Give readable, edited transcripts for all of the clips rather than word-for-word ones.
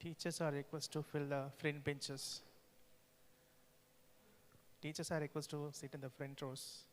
Teachers are requested to fill the front benches. Teachers are requested to sit in the front rows.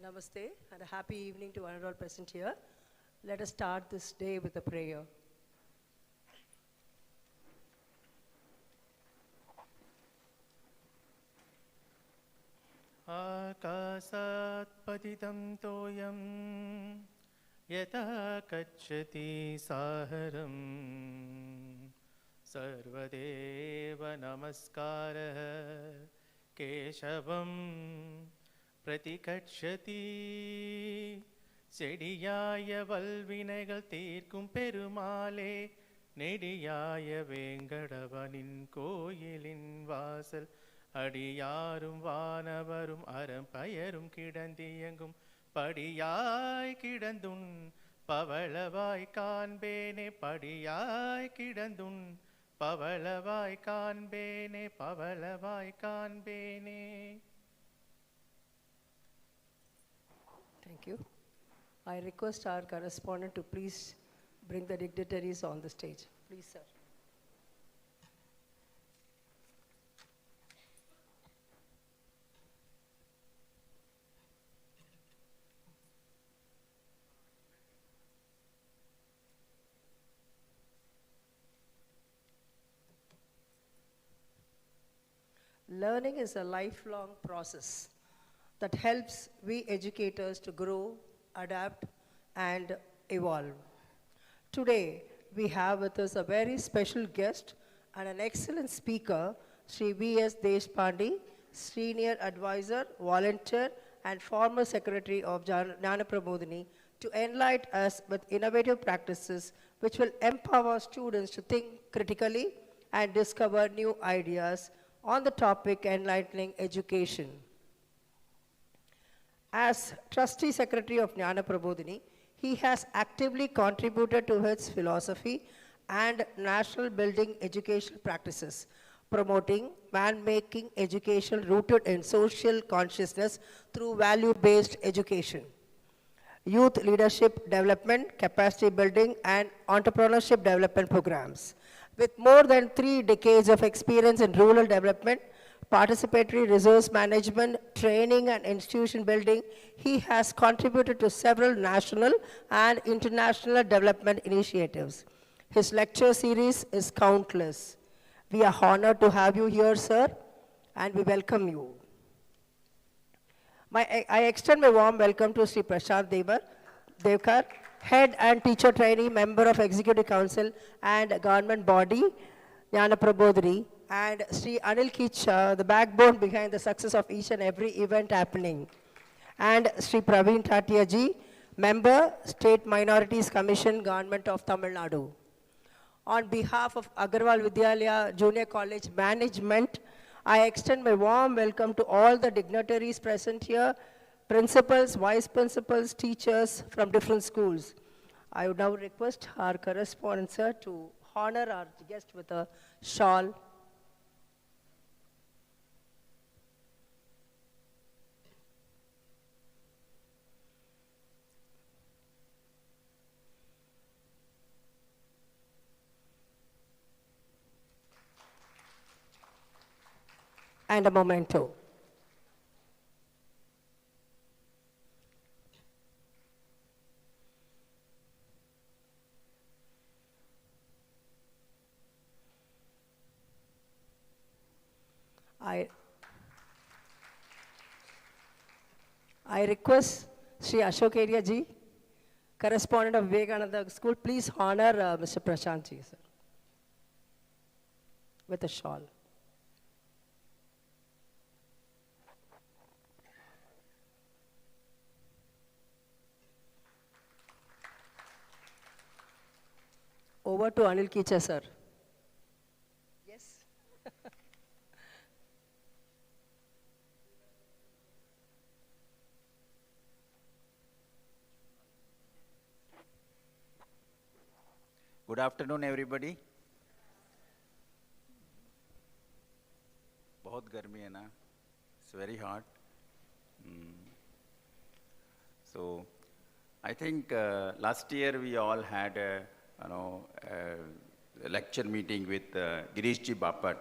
Namaste and a happy evening to one and all present here. Let us start this day with a prayer. आकाशात् पतितं तोयं यथा गच्छति सागरं सर्वदेव नमस्कारः केशवं प्रतिगच्छति செடியாய வல்வினைகள் தீர்க்கும் பெருமாளே நெடியாய வேங்கடவனின் கோயிலின் வாசல் அடியாரும் வானவரும் அறம்பயரும் கிடந்தியங்கும் படியாய் கிடந்துன் பவளவாய் காண்பேனே படியாய் கிடந்துன் பவளவாய் காண்பேனே பவளவாய் காண்பேனே. Thank you. I request our correspondent to please bring the dignitaries on the stage. Please, sir. Learning is a lifelong process that helps we educators to grow, adapt, and evolve. Today, we have with us a very special guest and an excellent speaker, Sri V.S. Deshpande, Senior Advisor, Volunteer, and former Secretary of Jnana Prabodhini, to enlighten us with innovative practices which will empower students to think critically and discover new ideas on the topic enlightening education. As Trustee Secretary of Jnana Prabodhini, he has actively contributed to its philosophy and national building educational practices, promoting man-making education rooted in social consciousness through value-based education, youth leadership development, capacity building, and entrepreneurship development programs. With more than 3 decades of experience in rural development, participatory resource management, training, and institution building, he has contributed to several national and international development initiatives. His lecture series is countless. We are honored to have you here, sir, and we welcome you. I extend my warm welcome to Sri Prashant Devkar, Head and Teacher Trainee, Member of Executive Council and Government Body, Jnana Prabodhini, and Sri Anil Kicha, the backbone behind the success of each and every event happening. And Sri Praveen Tatia ji, Member, State Minorities Commission, Government of Tamil Nadu. On behalf of Agarwal Vidyalaya Junior College Management, I extend my warm welcome to all the dignitaries present here, principals, vice principals, teachers from different schools. I would now request our correspondent, sir, to honor our guest with a shawl. And a memento. I request Sri Ashok Area ji, correspondent of Vivekananda School, please honor Mr. Prashant ji, sir, with a shawl. Over to Anil Kicha, sir. Yes. Good afternoon, everybody. बहुत गर्मी है ना? It's very hot. So, I think last year we all had a lecture meeting with Girish Ji Bapat,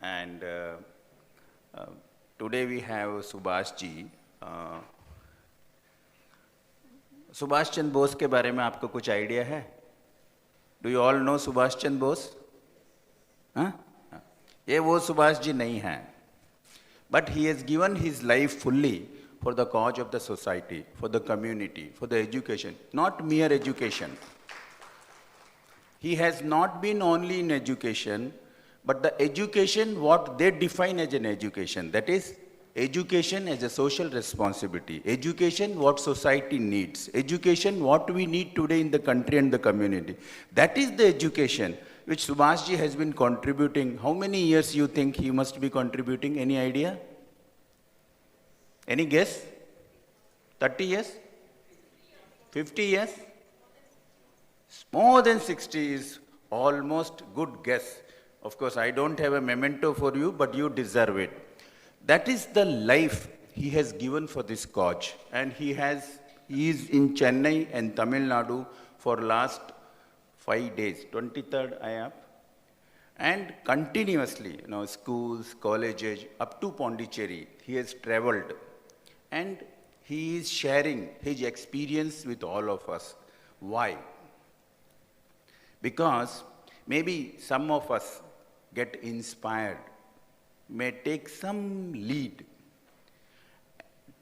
and today we have Subhash Ji, Subhash Chandra Bose के बारे में आपको कुछ idea है? Do you all know Subhash Chandra Bose? हाँ? ये वो सुभाष जी नहीं हैं, but he has given his life fully for the cause of the society, for the community, for the education, not mere education. He has not been only in education, but the education what they define as an education, that is education as a social responsibility, education what society needs, education what we need today in the country and the community. That is the education which Subhash ji has been contributing. How many years you think he must be contributing? Any idea? Any guess? 30 years? 50 years? More than 60 is almost good guess. Of course, I don't have a memento for you, but you deserve it. That is the life he has given for this cause. And he is in Chennai and Tamil Nadu for last 5 days. 23rd I am. And continuously, schools, colleges, up to Pondicherry, he has traveled. And he is sharing his experience with all of us. Why? Because maybe some of us get inspired, may take some lead,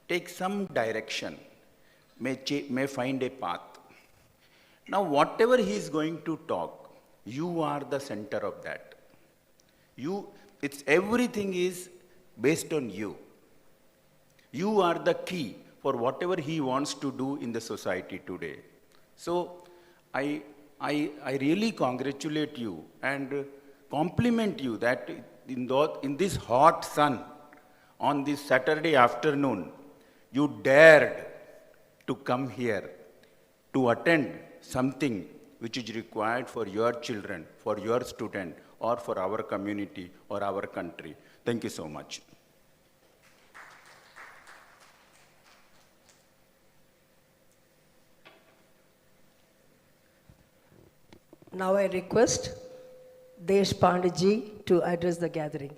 take some direction, may find a path. Now, whatever he is going to talk, you are the center of that. Everything is based on you. You are the key for whatever he wants to do in the society today. So, I really congratulate you and compliment you that in this hot sun, on this Saturday afternoon, you dared to come here to attend something which is required for your children, for your student, or for our community or our country. Thank you so much. Now I request Desh Panditji to address the gathering.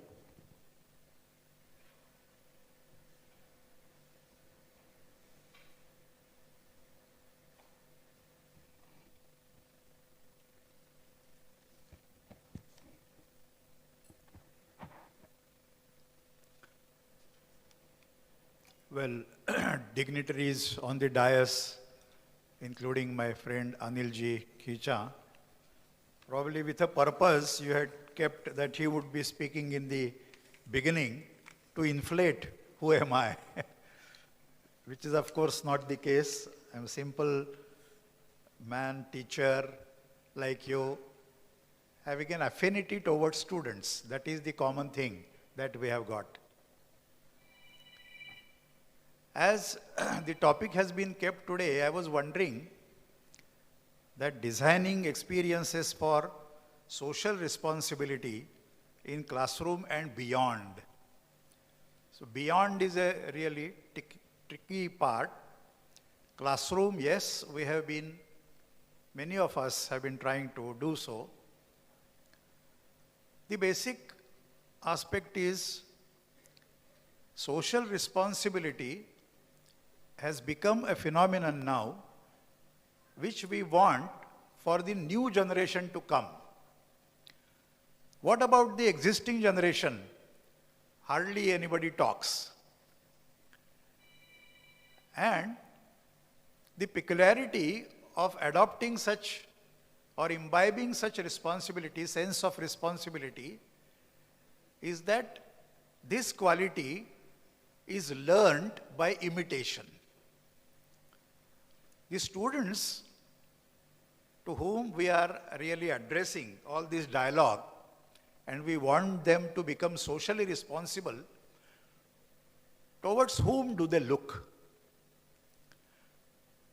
Well, dignitaries on the dais, including my friend Anilji Khicha, probably with a purpose you had kept that he would be speaking in the beginning to inflate who am I, which is of course not the case. I'm a simple man, teacher like you, having an affinity towards students. That is the common thing that we have got. As the topic has been kept today, I was wondering that designing experiences for social responsibility in classroom and beyond. So beyond is a really tricky part. Classroom, yes, many of us have been trying to do so. The basic aspect is social responsibility has become a phenomenon now which we want for the new generation to come. What about the existing generation? Hardly anybody talks. And the peculiarity of adopting such or imbibing such responsibility, sense of responsibility, is that this quality is learned by imitation. The students to whom we are really addressing all this dialogue, and we want them to become socially responsible, towards whom do they look?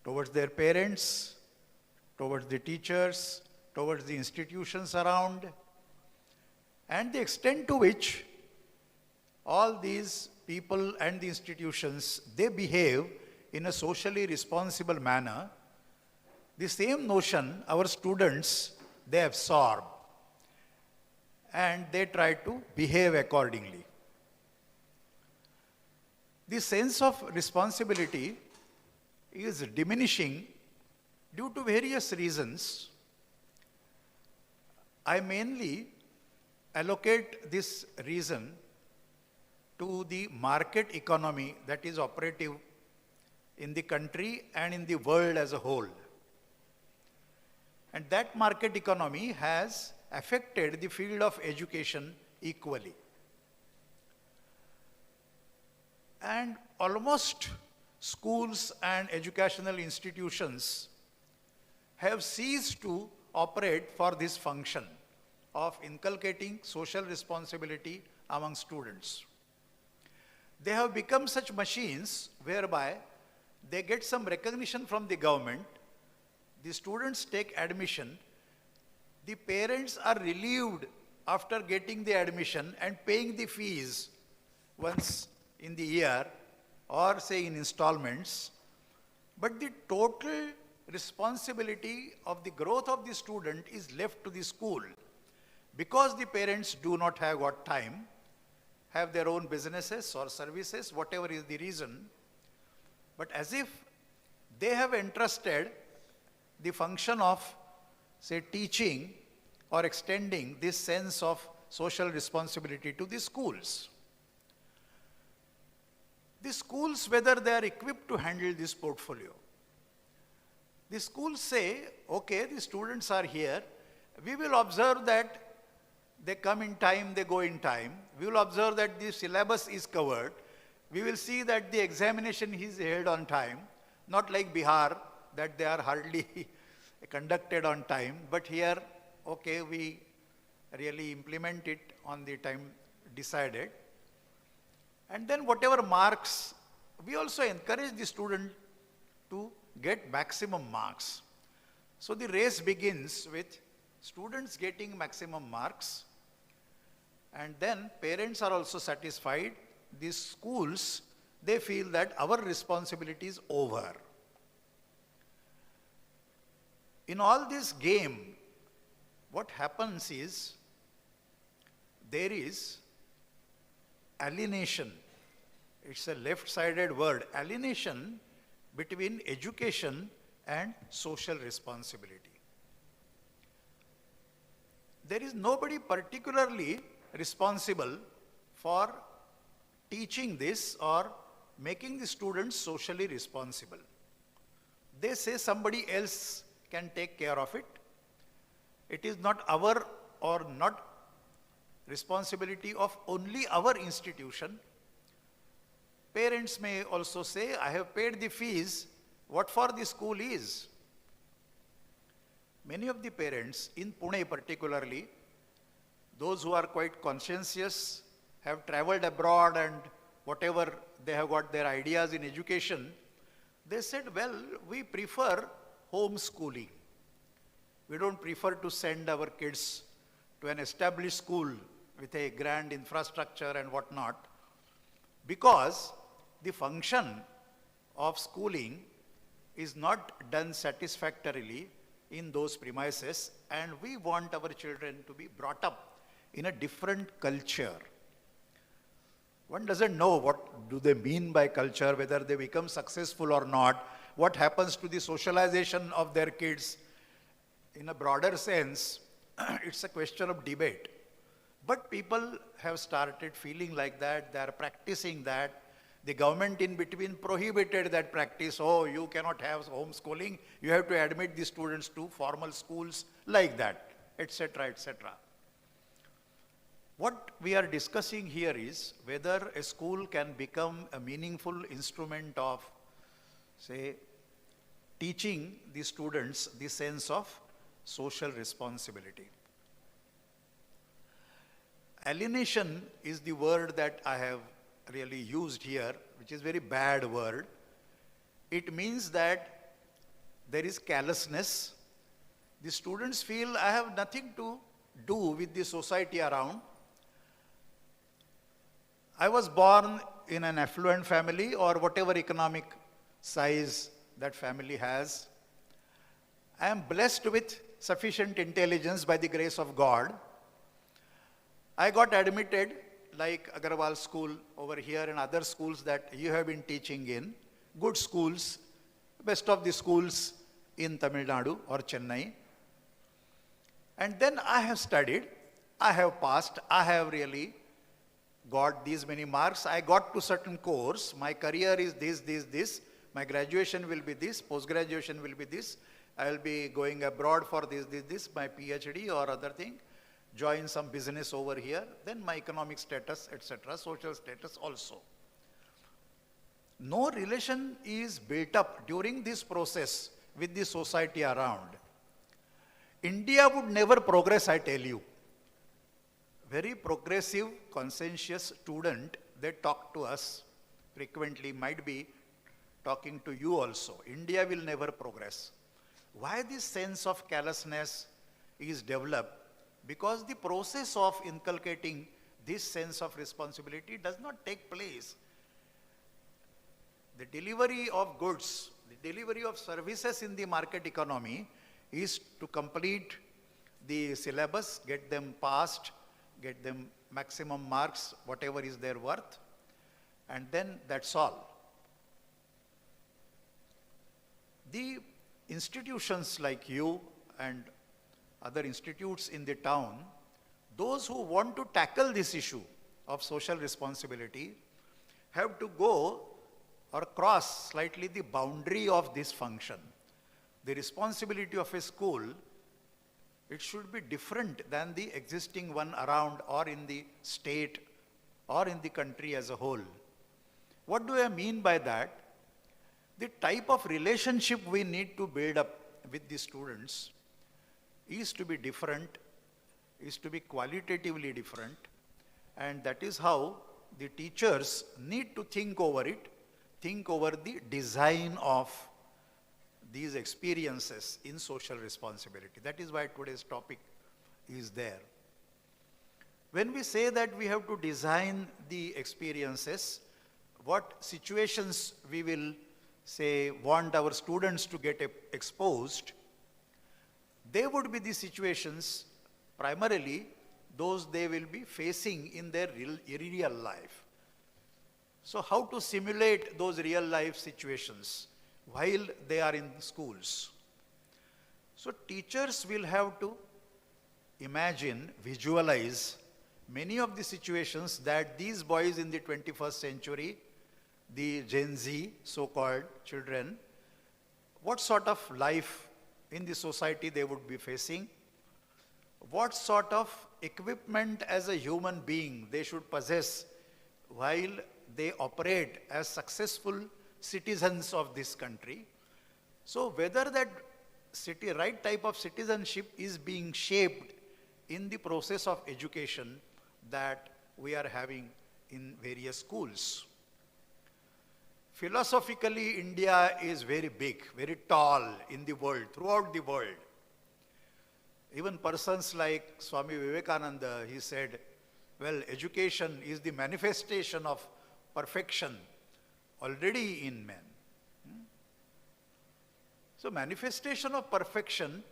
Towards their parents, towards the teachers, towards the institutions around, and the extent to which all these people and the institutions, they behave in a socially responsible manner. The same notion our students, they absorb and they try to behave accordingly. The sense of responsibility is diminishing Due to various reasons, I mainly allocate this reason to the market economy that is operative in the country and in the world as a whole. And that market economy has affected the field of education equally. And almost schools and educational institutions have ceased to operate for this function of inculcating social responsibility among students. They have become such machines whereby they get some recognition from the government, the students take admission, the parents are relieved after getting the admission and paying the fees once in the year or say in installments, but the total responsibility of the growth of the student is left to the school because the parents do not have got time, have their own businesses or services, whatever is the reason, but as if they have entrusted the function of, say, teaching or extending this sense of social responsibility to the schools. The schools, whether they are equipped to handle this portfolio. The schools say, okay, the students are here, we will observe that they come in time, they go in time. We will observe that the syllabus is covered. We will see that the examination is held on time, not like Bihar, that they are hardly conducted on time. But here, okay, we really implement it on the time decided. And then whatever marks, we also encourage the student to get maximum marks. So the race begins with students getting maximum marks, and then parents are also satisfied. These schools, they feel that our responsibility is over. In all this game, what happens is there is alienation. It's a left-sided word, alienation between education and social responsibility. There is nobody particularly responsible for teaching this or making the students socially responsible. They say somebody else can take care of it. It is not our or not responsibility of only our institution. Parents may also say, I have paid the fees, what for the school is? Many of the parents, in Pune particularly, those who are quite conscientious, have traveled abroad and whatever they have got their ideas in education, they said, well, we prefer homeschooling. We don't prefer to send our kids to an established school with a grand infrastructure and whatnot, because the function of schooling is not done satisfactorily in those premises, and we want our children to be brought up in a different culture. One doesn't know what do they mean by culture, whether they become successful or not, what happens to the socialization of their kids. In a broader sense, it's a question of debate. But people have started feeling like that, they are practicing that. The government in between prohibited that practice. Oh, you cannot have homeschooling, you have to admit the students to formal schools like that, etc., etc. What we are discussing here is whether a school can become a meaningful instrument of, say, teaching the students the sense of social responsibility. Alienation is the word that I have really used here, which is a very bad word. It means that there is callousness. The students feel I have nothing to do with the society around. I was born in an affluent family or whatever economic size that family has. I am blessed with sufficient intelligence by the grace of God. I got admitted like Agarwal School over here and other schools that you have been teaching in, good schools, best of the schools in Tamil Nadu or Chennai. And then I have studied, I have passed, I have really got these many marks. I got to certain course, my career is this, my graduation will be this, post-graduation will be this, I will be going abroad for this, my PhD or other thing, join some business over here, then my economic status, etc., social status also. No relation is built up during this process with the society around. India would never progress, I tell you. Very progressive, conscientious student, they talk to us frequently, might be talking to you also. India will never progress. Why this sense of callousness is developed? Because the process of inculcating this sense of responsibility does not take place. The delivery of goods, the delivery of services in the market economy is to complete the syllabus, get them passed, get them maximum marks, whatever is their worth, and then that's all. The institutions like you and other institutes in the town, those who want to tackle this issue of social responsibility have to go or cross slightly the boundary of this function. The responsibility of a school, it should be different than the existing one around or in the state or in the country as a whole. What do I mean by that? The type of relationship we need to build up with the students is to be different, is to be qualitatively different, and that is how the teachers need to think over it, think over the design of these experiences in social responsibility. That is why today's topic is there. When we say that we have to design the experiences, what situations we will say want our students to get exposed, they would be the situations primarily those they will be facing in their real life. So how to simulate those real life situations while they are in schools? So teachers will have to imagine, visualize many of the situations that these boys in the 21st century, the Gen Z so-called children, what sort of life in the society they would be facing, what sort of equipment as a human being they should possess while they operate as successful citizens of this country. So whether that right type of citizenship is being shaped in the process of education that we are having in various schools. Philosophically, India is very big, very tall in the world, throughout the world. Even persons like Swami Vivekananda, he said, well, education is the manifestation of perfection already in men. So manifestation of perfection,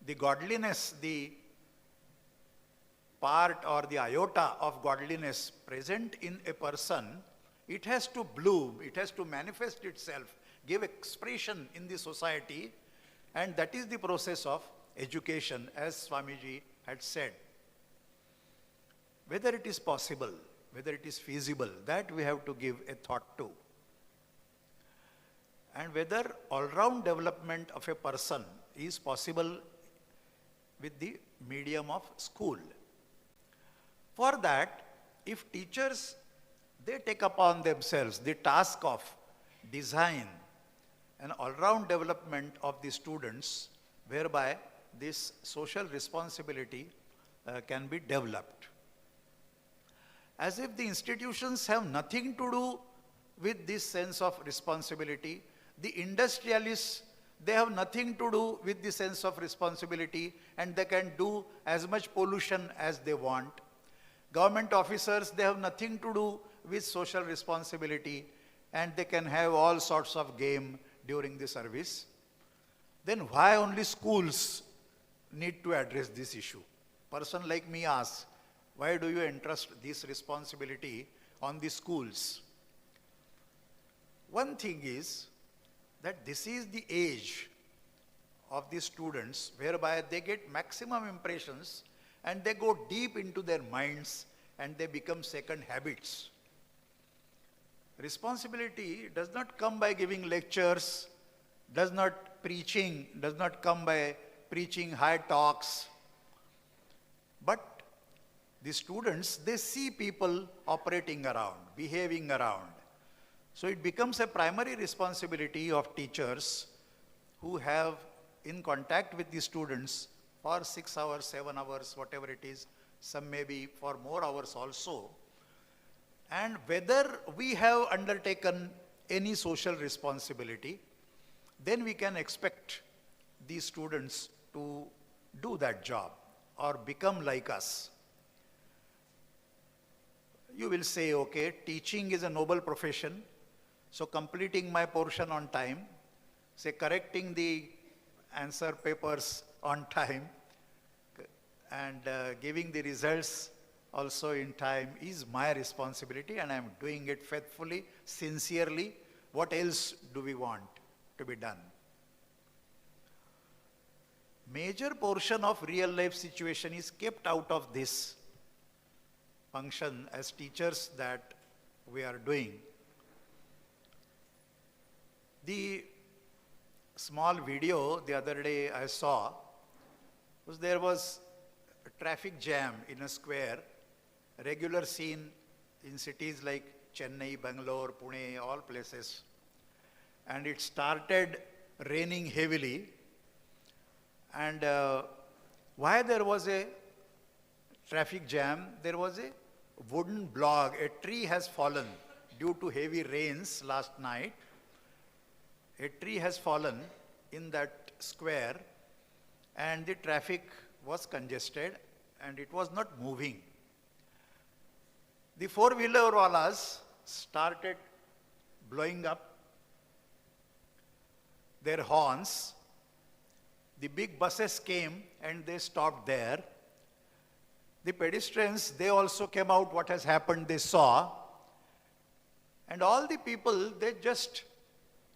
the godliness, the part or the iota of godliness present in a person, it has to bloom, it has to manifest itself, give expression in the society, and that is the process of education, as Swamiji had said. Whether it is possible, whether it is feasible, that we have to give a thought to. And whether all-round development of a person is possible with the medium of school. For that, if teachers, they take upon themselves the task of design an all-round development of the students, whereby this social responsibility can be developed. As if the institutions have nothing to do with this sense of responsibility, the industrialists, they have nothing to do with the sense of responsibility, and they can do as much pollution as they want. Government officers, they have nothing to do with social responsibility, and they can have all sorts of game during the service. Then why only schools need to address this issue? Person like me asks, why do you entrust this responsibility on the schools? One thing is that this is the age of the students whereby they get maximum impressions and they go deep into their minds and they become second habits. Responsibility does not come by giving lectures, does not come by preaching high talks. But the students, they see people operating around, behaving around. So it becomes a primary responsibility of teachers who have in contact with the students for 6 hours, 7 hours, whatever it is, some maybe for more hours also. And whether we have undertaken any social responsibility, then we can expect these students to do that job or become like us. You will say, okay, teaching is a noble profession, so completing my portion on time, say correcting the answer papers on time, and giving the results also in time is my responsibility, and I am doing it faithfully, sincerely. What else do we want to be done? Major portion of real life situation is kept out of this function as teachers that we are doing. The small video the other day I saw was there was a traffic jam in a square, a regular scene in cities like Chennai, Bangalore, Pune, all places. And it started raining heavily. And why there was a traffic jam? There was a wooden block. A tree has fallen due to heavy rains last night. A tree has fallen in that square and the traffic was congested and it was not moving. The four-wheeler walas started blowing up their horns. The big buses came and they stopped there. The pedestrians, they also came out, what has happened, they saw. And all the people, they just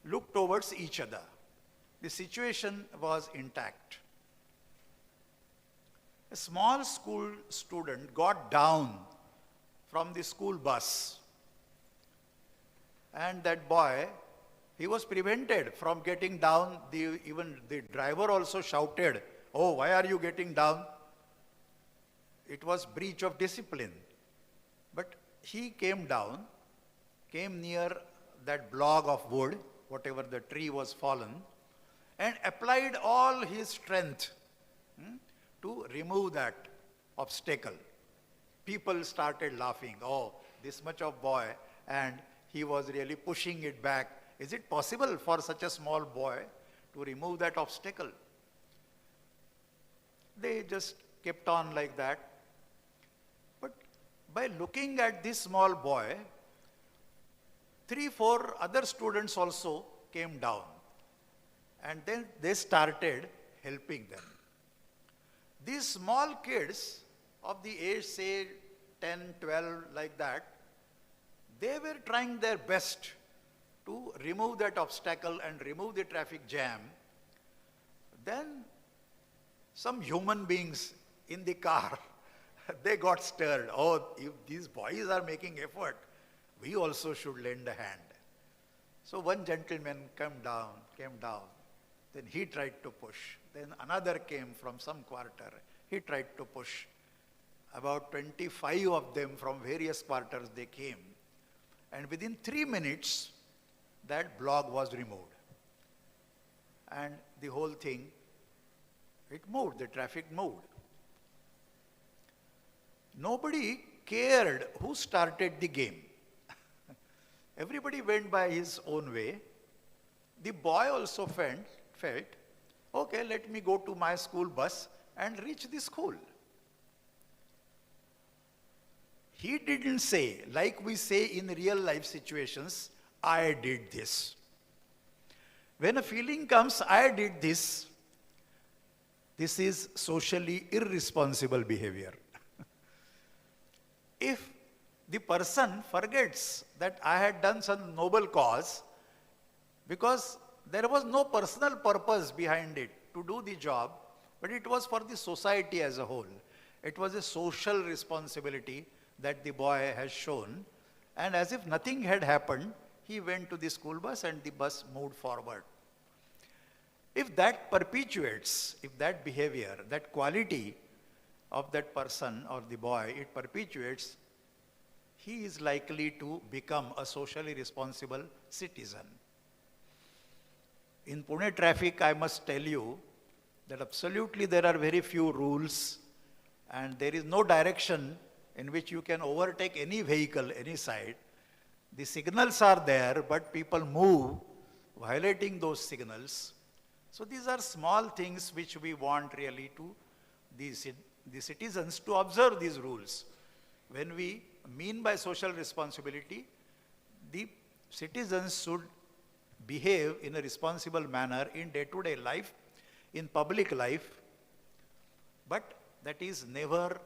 looked towards each other. The situation was intact. A small school student got down from the school bus. And that boy, he was prevented from getting down. Even the driver also shouted, "Oh, why are you getting down?" It was breach of discipline. But he came down, came near that block of wood, whatever the tree was fallen, and applied all his strength to remove that obstacle. People started laughing. "Oh, this much of boy, and he was really pushing it back. Is it possible for such a small boy to remove that obstacle?" They just kept on like that. But by looking at this small boy, 3-4 other students also came down. And then they started helping them. These small kids of the age, say 10, 12, like that, they were trying their best to remove that obstacle and remove the traffic jam. Then some human beings in the car, they got stirred. "Oh, if these boys are making effort, we also should lend a hand." So one gentleman came down. Then he tried to push. Then another came from some quarter. He tried to push. About 25 of them from various quarters they came. And within 3 minutes, that block was removed. And the whole thing, it moved, the traffic moved. Nobody cared who started the game. Everybody went by his own way. The boy also felt, okay, let me go to my school bus and reach the school. He didn't say, like we say in real life situations, "I did this." When a feeling comes, "I did this," this is socially irresponsible behavior. If the person forgets that I had done some noble cause, because there was no personal purpose behind it, to do the job, but it was for the society as a whole. It was a social responsibility that the boy has shown, and as if nothing had happened, he went to the school bus and the bus moved forward. If that perpetuates, if that behavior, that quality of that person or the boy, it perpetuates, he is likely to become a socially responsible citizen. In Pune traffic, I must tell you that absolutely there are very few rules and there is no direction in which you can overtake any vehicle, any side. The signals are there, but people move violating those signals. So these are small things which we want really to the citizens to observe these rules. When we mean by social responsibility, the citizens should behave in a responsible manner in day-to-day life, in public life, but that is never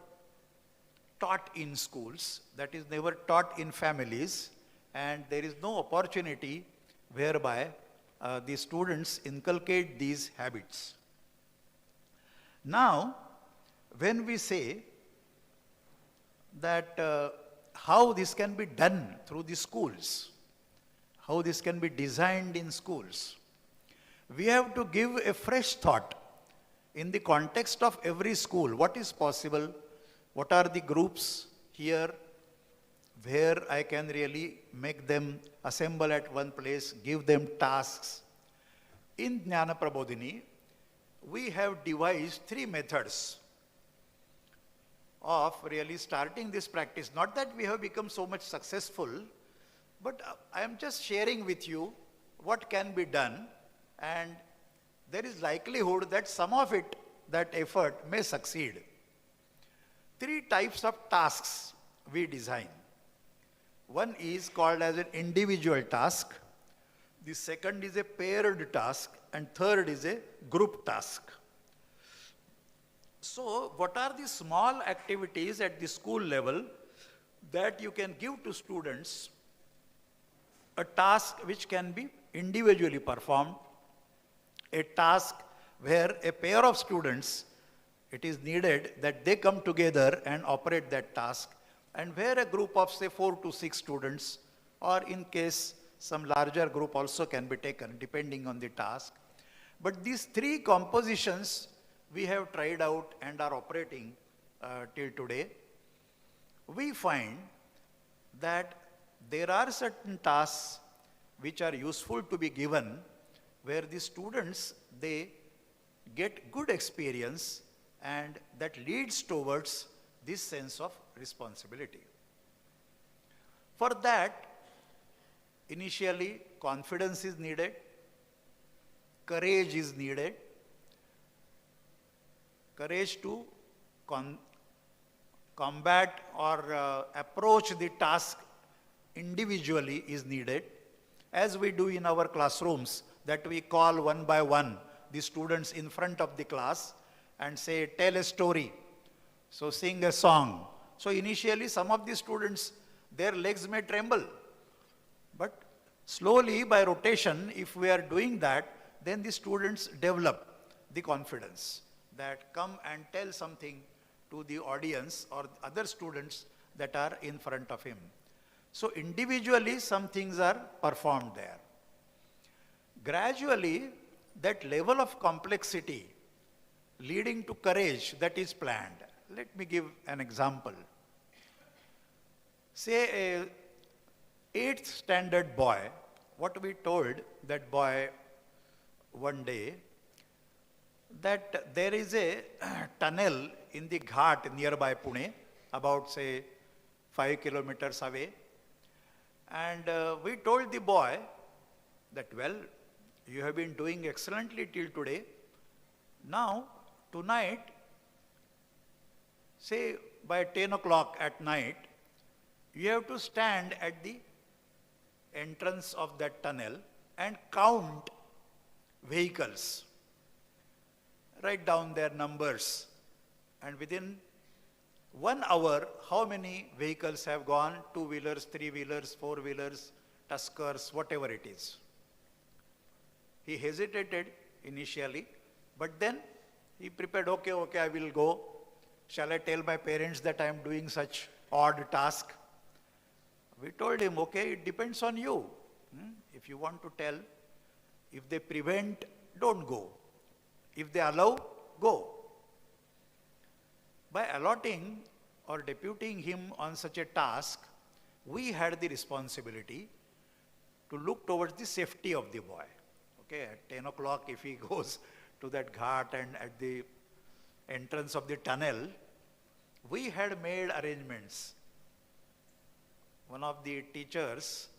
taught in schools, that is never taught in families, and there is no opportunity whereby the students inculcate these habits. Now, when we say that how this can be done through the schools, how this can be designed in schools, we have to give a fresh thought in the context of every school. What is possible? What are the groups here where I can really make them assemble at one place, give them tasks? In Jnana Prabodhini, we have devised 3 methods of really starting this practice. Not that we have become so much successful, but I am just sharing with you what can be done, and there is likelihood that some of it, that effort may succeed. 3 types of tasks we design. One is called as an individual task, the second is a paired task, and third is a group task. So, what are the small activities at the school level that you can give to students, a task which can be individually performed, a task where a pair of students, it is needed that they come together and operate that task, and where a group of say 4 to 6 students, or in case some larger group also can be taken depending on the task. But these 3 compositions we have tried out and are operating till today. We find that there are certain tasks which are useful to be given, where the students, they get good experience, and that leads towards this sense of responsibility. For that, initially confidence is needed, courage is needed, courage to combat or approach the task individually is needed, as we do in our classrooms, that we call one by one the students in front of the class and say, tell a story, so sing a song. So initially some of the students, their legs may tremble, but slowly by rotation, if we are doing that, then the students develop the confidence that come and tell something to the audience or other students that are in front of him. So individually some things are performed there. Gradually, that level of complexity leading to courage, that is planned. Let me give an example. Say a 8th standard boy, what we told that boy one day, that there is a tunnel in the Ghat nearby Pune, about say 5 kilometers away. And we told the boy that, well, you have been doing excellently till today. Now, tonight, say by 10 o'clock at night, you have to stand at the entrance of that tunnel and count vehicles. Write down their numbers, and within 1 hour, how many vehicles have gone, 2-wheelers, 3-wheelers, 4-wheelers, Tuskers, whatever it is. He hesitated initially, But then he prepared, okay, I will go. Shall I tell my parents that I am doing such odd task? We told him, okay, it depends on you. If you want to tell, if they prevent, don't go. If they allow, go. By allotting or deputing him on such a task, we had the responsibility to look towards the safety of the boy. Okay, at 10 o'clock, if he goes to that ghat and at the entrance of the tunnel, we had made arrangements. One of the teachers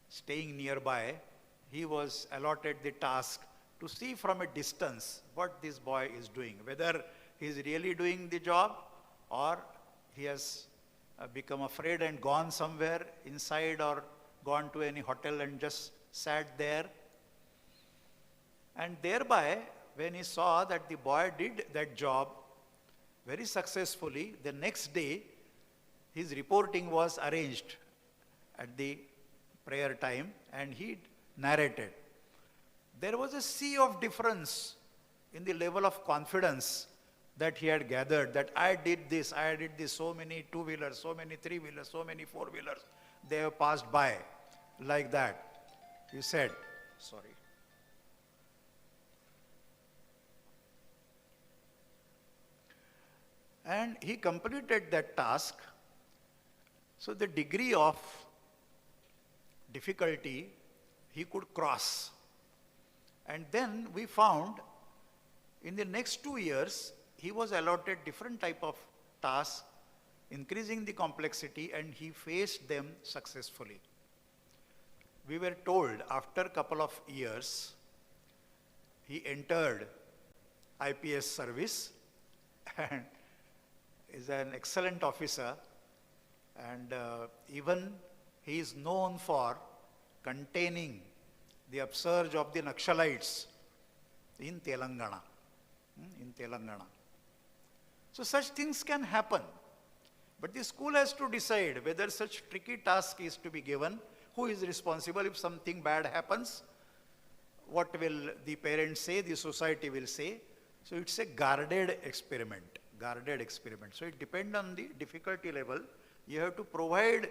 staying nearby, he was allotted the task to see from a distance what this boy is doing, whether he is really doing the job or he has become afraid and gone somewhere inside or gone to any hotel and just sat there. And thereby, when he saw that the boy did that job very successfully, the next day his reporting was arranged at the prayer time and he narrated. There was a sea of difference in the level of confidence that he had gathered, that I did this, so many two-wheelers, so many three-wheelers, so many four-wheelers, they have passed by, like that. He said, sorry. And he completed that task. So the degree of difficulty he could cross. And then we found in the next 2 years, he was allotted different type of tasks, increasing the complexity, and he faced them successfully. We were told after a couple of years, he entered IPS service and is an excellent officer, and even he is known for containing the upsurge of the Naxalites in Telangana. So such things can happen. But the school has to decide whether such tricky task is to be given, who is responsible if something bad happens, what will the parents say, the society will say. So it's a guarded experiment. So it depends on the difficulty level. You have to provide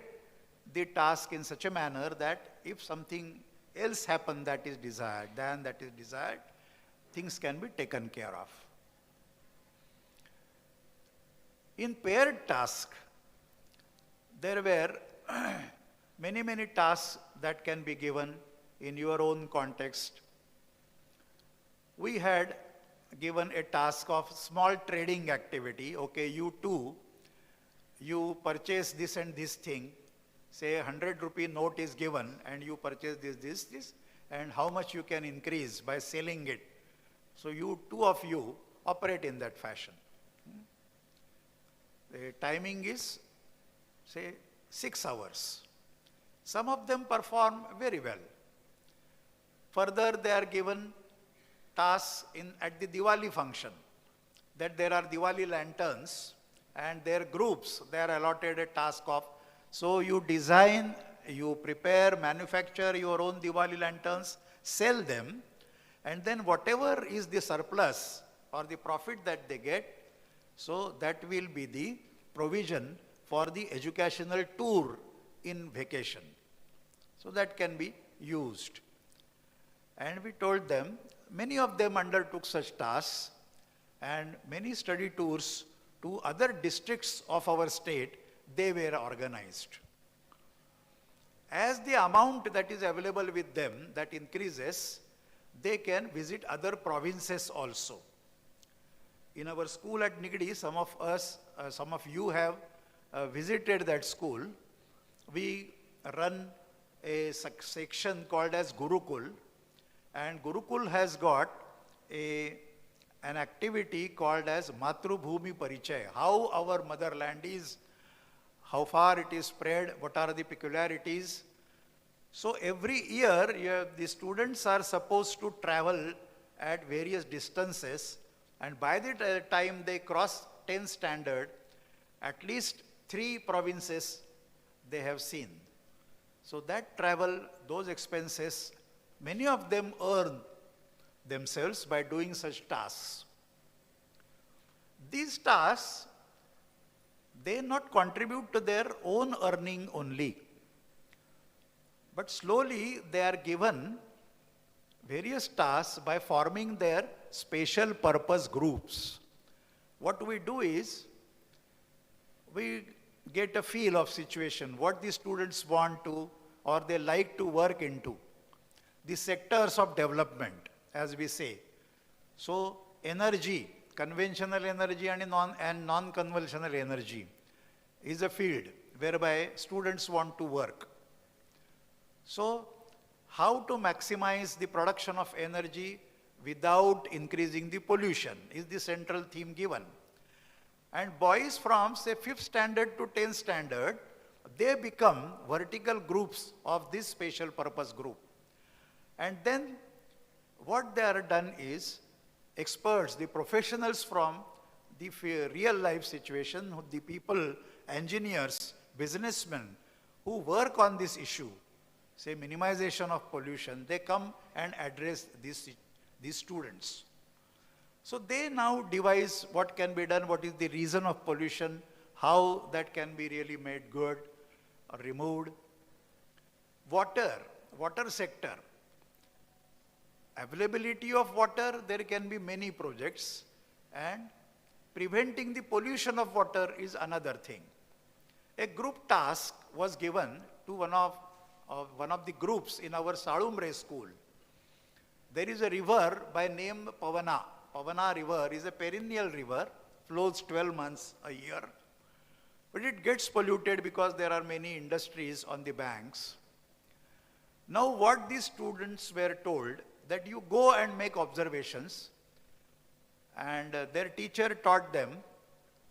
the task in such a manner that if something else happens that is desired, things can be taken care of. In paired task, there were many tasks that can be given in your own context. We had given a task of small trading activity. Okay, you two, you purchase this and this thing. Say 100 rupee note is given and you purchase this, and how much you can increase by selling it. So you, two of you, operate in that fashion. The timing is, say, 6 hours. Some of them perform very well. Further, they are given tasks at the Diwali function, that there are Diwali lanterns and their groups, they are allotted a task of, so you design, you prepare, manufacture your own Diwali lanterns, sell them, and then whatever is the surplus or the profit that they get, so that will be the provision for the educational tour in vacation. So that can be used. And we told them, many of them undertook such tasks, and many study tours to other districts of our state, they were organized. As the amount that is available with them, that increases, they can visit other provinces also. In our school at Nigdi, some of you have visited that school. We run a section called as Gurukul, and Gurukul has got an activity called as Matrubhumi Parichaya, how our motherland is, how far it is spread, what are the peculiarities. So every year, the students are supposed to travel at various distances, and by the time they cross 10 standard, at least 3 provinces they have seen. So that travel, those expenses, many of them earn themselves by doing such tasks. These tasks, they not contribute to their own earning only, but slowly they are given various tasks by forming their special purpose groups. What we do is, we get a feel of situation, what the students want to or they like to work into, the sectors of development, as we say. So energy, conventional energy and non-conventional energy is a field whereby students want to work. So how to maximize the production of energy without increasing the pollution is the central theme given. And boys from say 5th standard to 10th standard, they become vertical groups of this special purpose group. And then what they are done is, experts, the professionals from the real life situation, the people, engineers, businessmen who work on this issue, say minimization of pollution, they come and address these students. So they now devise what can be done, what is the reason of pollution, how that can be really made good or removed. Water sector. Availability of water, there can be many projects, and preventing the pollution of water is another thing. A group task was given to one of the groups in our Salumre school. There is a river by name Pavana. Pavana river is a perennial river, flows 12 months a year. But it gets polluted because there are many industries on the banks. Now what these students were told, that you go and make observations, and their teacher taught them,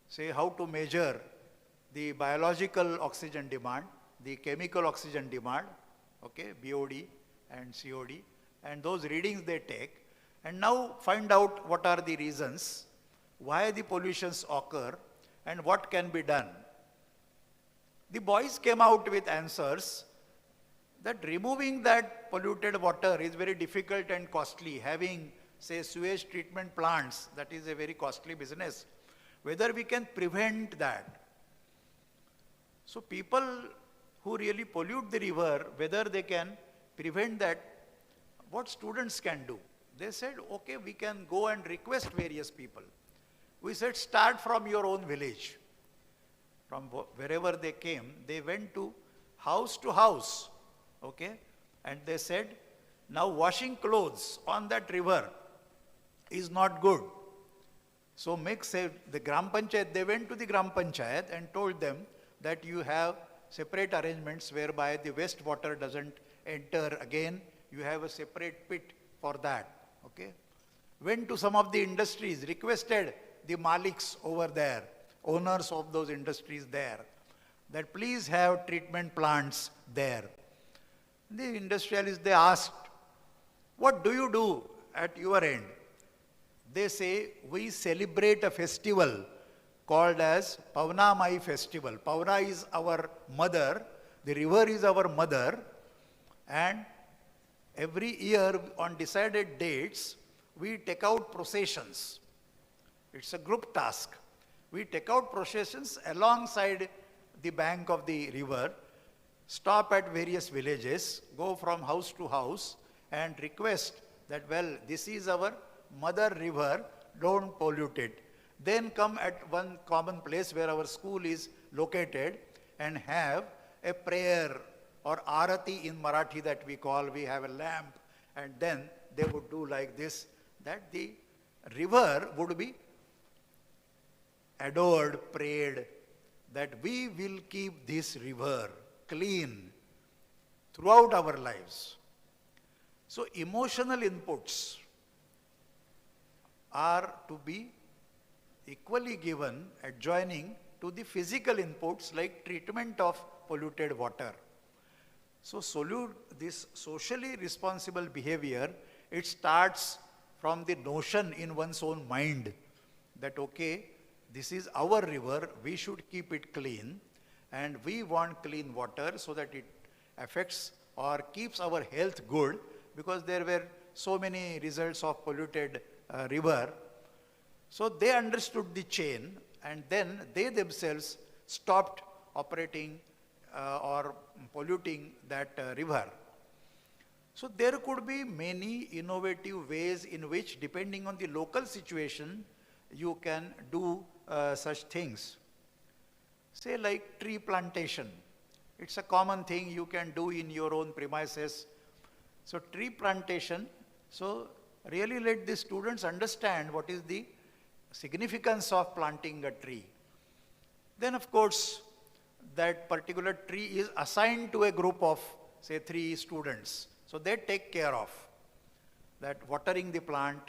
say, how to measure the biological oxygen demand, the chemical oxygen demand, okay, BOD and COD, and those readings they take, and now find out what are the reasons, why the pollutions occur, and what can be done. The boys came out with answers that removing that polluted water is very difficult and costly. Having, say, sewage treatment plants, that is a very costly business. Whether we can prevent that. So people who really pollute the river, whether they can prevent that, what students can do. They said, okay, we can go and request various people. We said, start from your own village. From wherever they came, they went to house, okay? And they said, now washing clothes on that river is not good. So the Gram Panchayat, they went to the Gram Panchayat and told them that you have separate arrangements whereby the waste water doesn't enter again. You have a separate pit for that, okay? Went to some of the industries, requested the Maliks over there, owners of those industries there, that please have treatment plants there. The industrialists, they asked, what do you do at your end? They say, we celebrate a festival called as Pavana Mai festival. Pavana is our mother, the river is our mother, and every year on decided dates, we take out processions. It's a group task. We take out processions alongside the bank of the river, stop at various villages, go from house to house and request that, well, this is our mother river, don't pollute it. Then come at one common place where our school is located and have a prayer or arati in Marathi that we call, we have a lamp, and then they would do like this, that the river would be adored, prayed, that we will keep this river clean throughout our lives. So emotional inputs are to be equally given, adjoining to the physical inputs like treatment of polluted water. So this socially responsible behavior, it starts from the notion in one's own mind that, okay, this is our river, we should keep it clean, and we want clean water so that it affects or keeps our health good, because there were so many results of polluted river. So they understood the chain, and then they themselves stopped operating or polluting that river. So there could be many innovative ways in which, depending on the local situation, you can do such things. Say like tree plantation. It's a common thing you can do in your own premises. So tree plantation, so really let the students understand what is the significance of planting a tree. Then of course, that particular tree is assigned to a group of, say, 3 students. So they take care of that, watering the plant,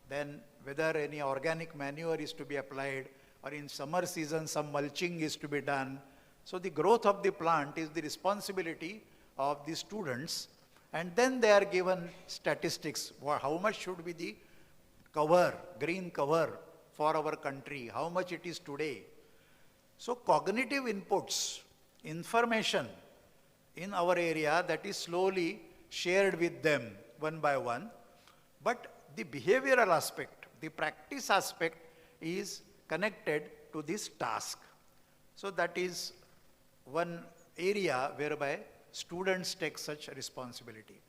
then whether any organic manure is to be applied, or in summer season some mulching is to be done. So the growth of the plant is the responsibility of the students, and then they are given statistics, how much should be the cover, green cover for our country, how much it is today. So cognitive inputs, information in our area, that is slowly shared with them one by one, but the behavioral aspect, the practice aspect is connected to this task. So that is one area whereby students take such responsibility.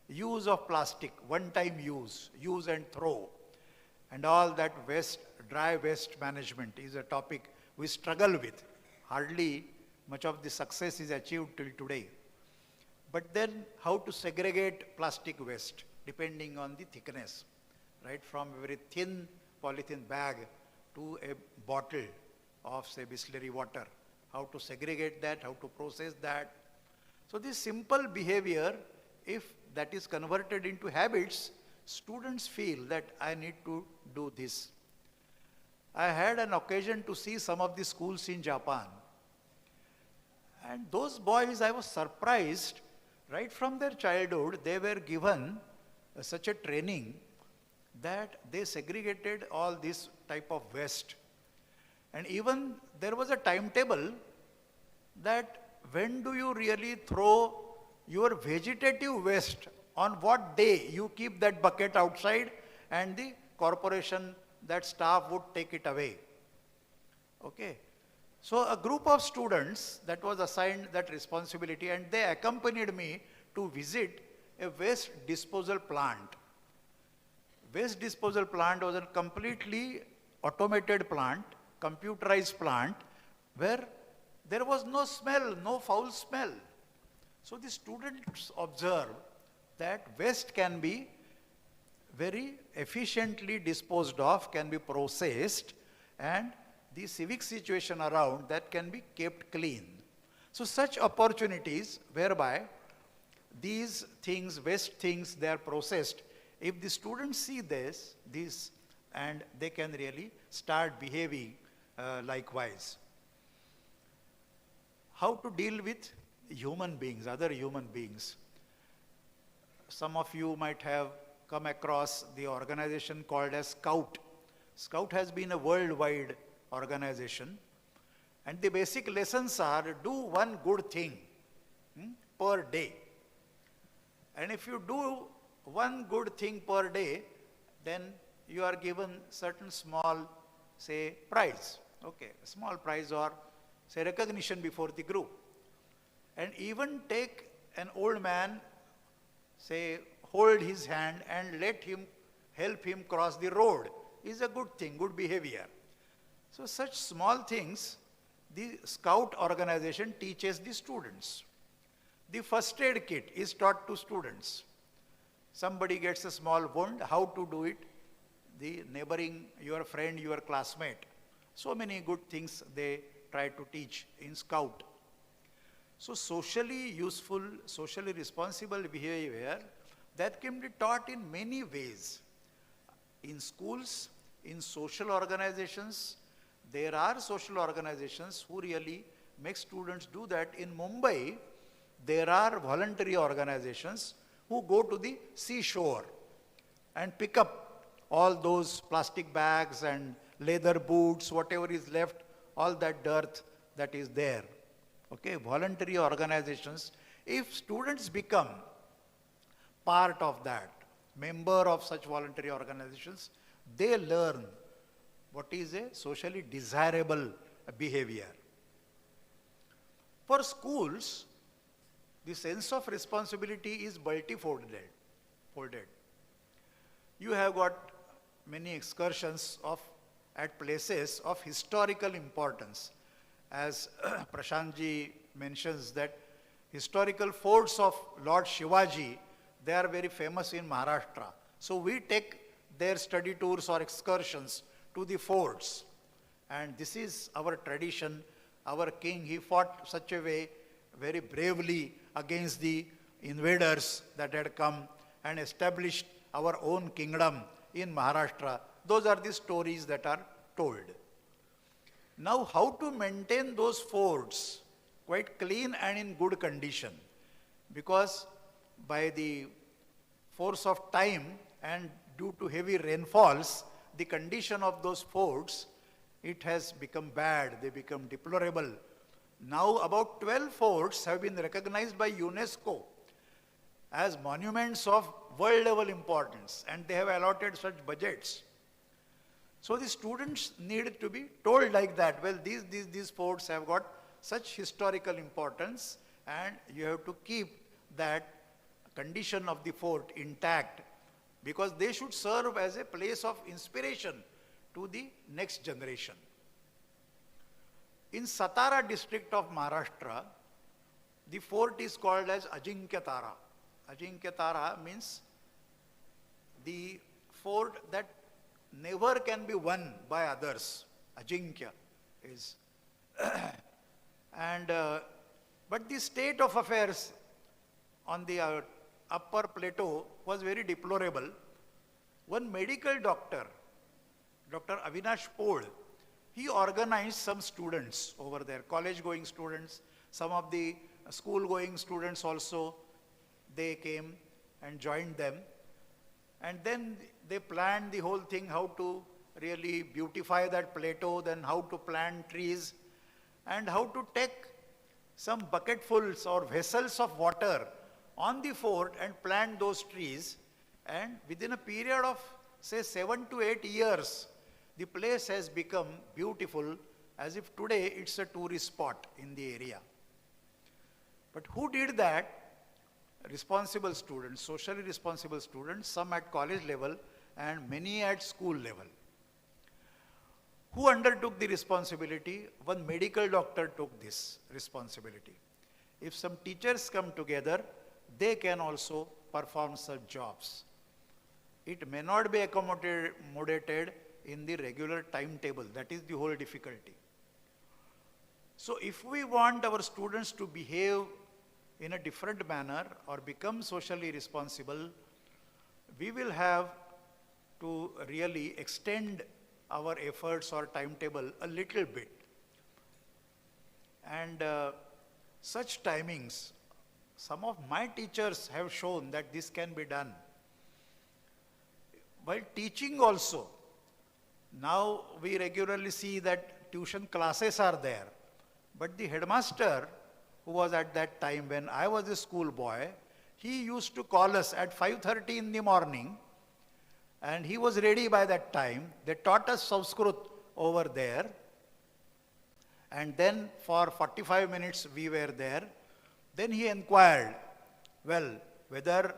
Use of plastic, one-time use and throw, and all that waste, dry waste management is a topic we struggle with. Hardly much of the success is achieved till today. But then how to segregate plastic waste depending on the thickness, right? From a very thin polythene bag to a bottle of, say, Bisleri water. How to segregate that, how to process that. So this simple behavior, if that is converted into habits, students feel that I need to do this. I had an occasion to see some of the schools in Japan. And those boys, I was surprised, right from their childhood, they were given such a training that they segregated all this type of waste. And even there was a timetable that when do you really throw your vegetative waste, on what day you keep that bucket outside and the corporation, that staff would take it away. Okay. So a group of students that was assigned that responsibility, and they accompanied me to visit a waste disposal plant. Waste disposal plant was a completely automated plant, computerized plant, where there was no smell, no foul smell. So the students observed that waste can be very efficiently disposed of, can be processed, and the civic situation around that can be kept clean. So such opportunities whereby these things, waste things, they are processed, if the students see this, and they can really start behaving likewise. How to deal with human beings, other human beings. Some of you might have come across the organization called as Scout. Scout has been a worldwide organization, and the basic lessons are do one good thing per day. And if you do one good thing per day, then you are given certain small, say, prize. Okay, small prize, or say recognition before the group. And even take an old man, say, hold his hand and help him cross the road is a good thing, good behavior. So such small things, the Scout organization teaches the students. The first aid kit is taught to students. Somebody gets a small wound, how to do it, the neighboring, your friend, your classmate. So many good things they try to teach in Scout. So socially useful, socially responsible behavior, that can be taught in many ways. In schools, in social organizations, there are social organizations who really make students do that. In Mumbai, there are voluntary organizations who go to the seashore and pick up all those plastic bags and leather boots, whatever is left, all that dirt that is there. Okay, voluntary organizations. If students become part of that, member of such voluntary organizations, they learn what is a socially desirable behavior. For schools, the sense of responsibility is multifolded. You have got many excursions at places of historical importance. As Prashantji mentions that historical forts of Lord Shivaji, they are very famous in Maharashtra. So we take their study tours or excursions to the forts. And this is our tradition. Our king, he fought such a way very bravely against the invaders that had come and established our own kingdom in Maharashtra. Those are the stories that are told. Now, how to maintain those forts quite clean and in good condition? Because by the force of time and due to heavy rainfalls, the condition of those forts, it has become bad, they become deplorable. Now about 12 forts have been recognized by UNESCO as monuments of world level importance, and they have allotted such budgets. So the students need to be told like that, well, these forts have got such historical importance and you have to keep that condition of the fort intact, because they should serve as a place of inspiration to the next generation. In Satara district of Maharashtra, the fort is called as Ajinkya Tara. Ajinkya Tara means the fort that never can be won by others. Ajinkya is. But the state of affairs on the upper plateau was very deplorable. One medical doctor, Dr. Avinash Pol, he organized some students over there, college-going students, some of the school-going students also, they came and joined them. And then they planned the whole thing, how to really beautify that plateau, then how to plant trees, and how to take some bucketfuls or vessels of water on the fort and plant those trees. And within a period of, say, 7 to 8 years, the place has become beautiful, as if today it's a tourist spot in the area. But who did that? Responsible students, socially responsible students, some at college level and many at school level. Who undertook the responsibility? One medical doctor took this responsibility. If some teachers come together, they can also perform such jobs. It may not be accommodated in the regular timetable. That is the whole difficulty. So if we want our students to behave in a different manner or become socially responsible, we will have to really extend our efforts or timetable a little bit. And such timings, some of my teachers have shown that this can be done. While teaching also, now we regularly see that tuition classes are there, but the headmaster, who was at that time when I was a schoolboy, he used to call us at 5:30 in the morning, and he was ready by that time. They taught us Sanskrit over there, and then for 45 minutes we were there. Then he inquired, well, whether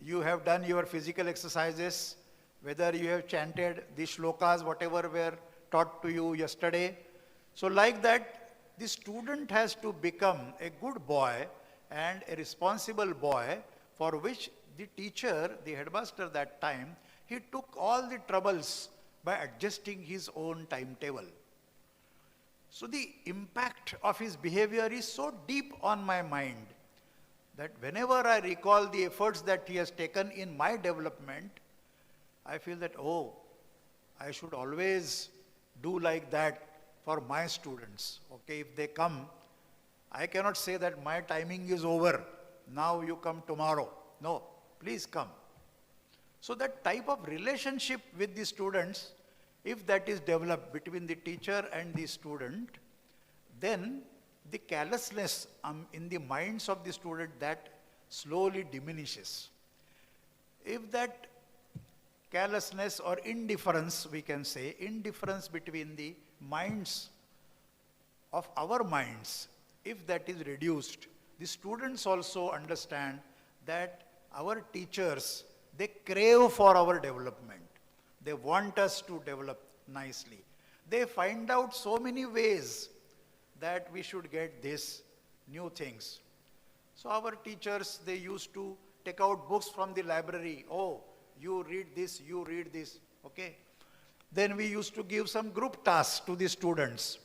you have done your physical exercises, whether you have chanted the shlokas, whatever were taught to you yesterday. So like that, the student has to become a good boy and a responsible boy, for which the teacher, the headmaster that time, he took all the troubles by adjusting his own timetable. So the impact of his behavior is so deep on my mind that whenever I recall the efforts that he has taken in my development, I feel that, oh, I should always do like that for my students. Okay, if they come, I cannot say that my timing is over, now you come tomorrow. No, please come. So that type of relationship with the students, if that is developed between the teacher and the student, then the callousness in the minds of the student, that slowly diminishes. if that carelessness or indifference, we can say, indifference between the minds of our minds, if that is reduced, the students also understand that our teachers, they crave for our development. They want us to develop nicely. They find out so many ways that we should get these new things. So our teachers, they used to take out books from the library. Oh, you read this, okay? Then we used to give some group tasks to the students.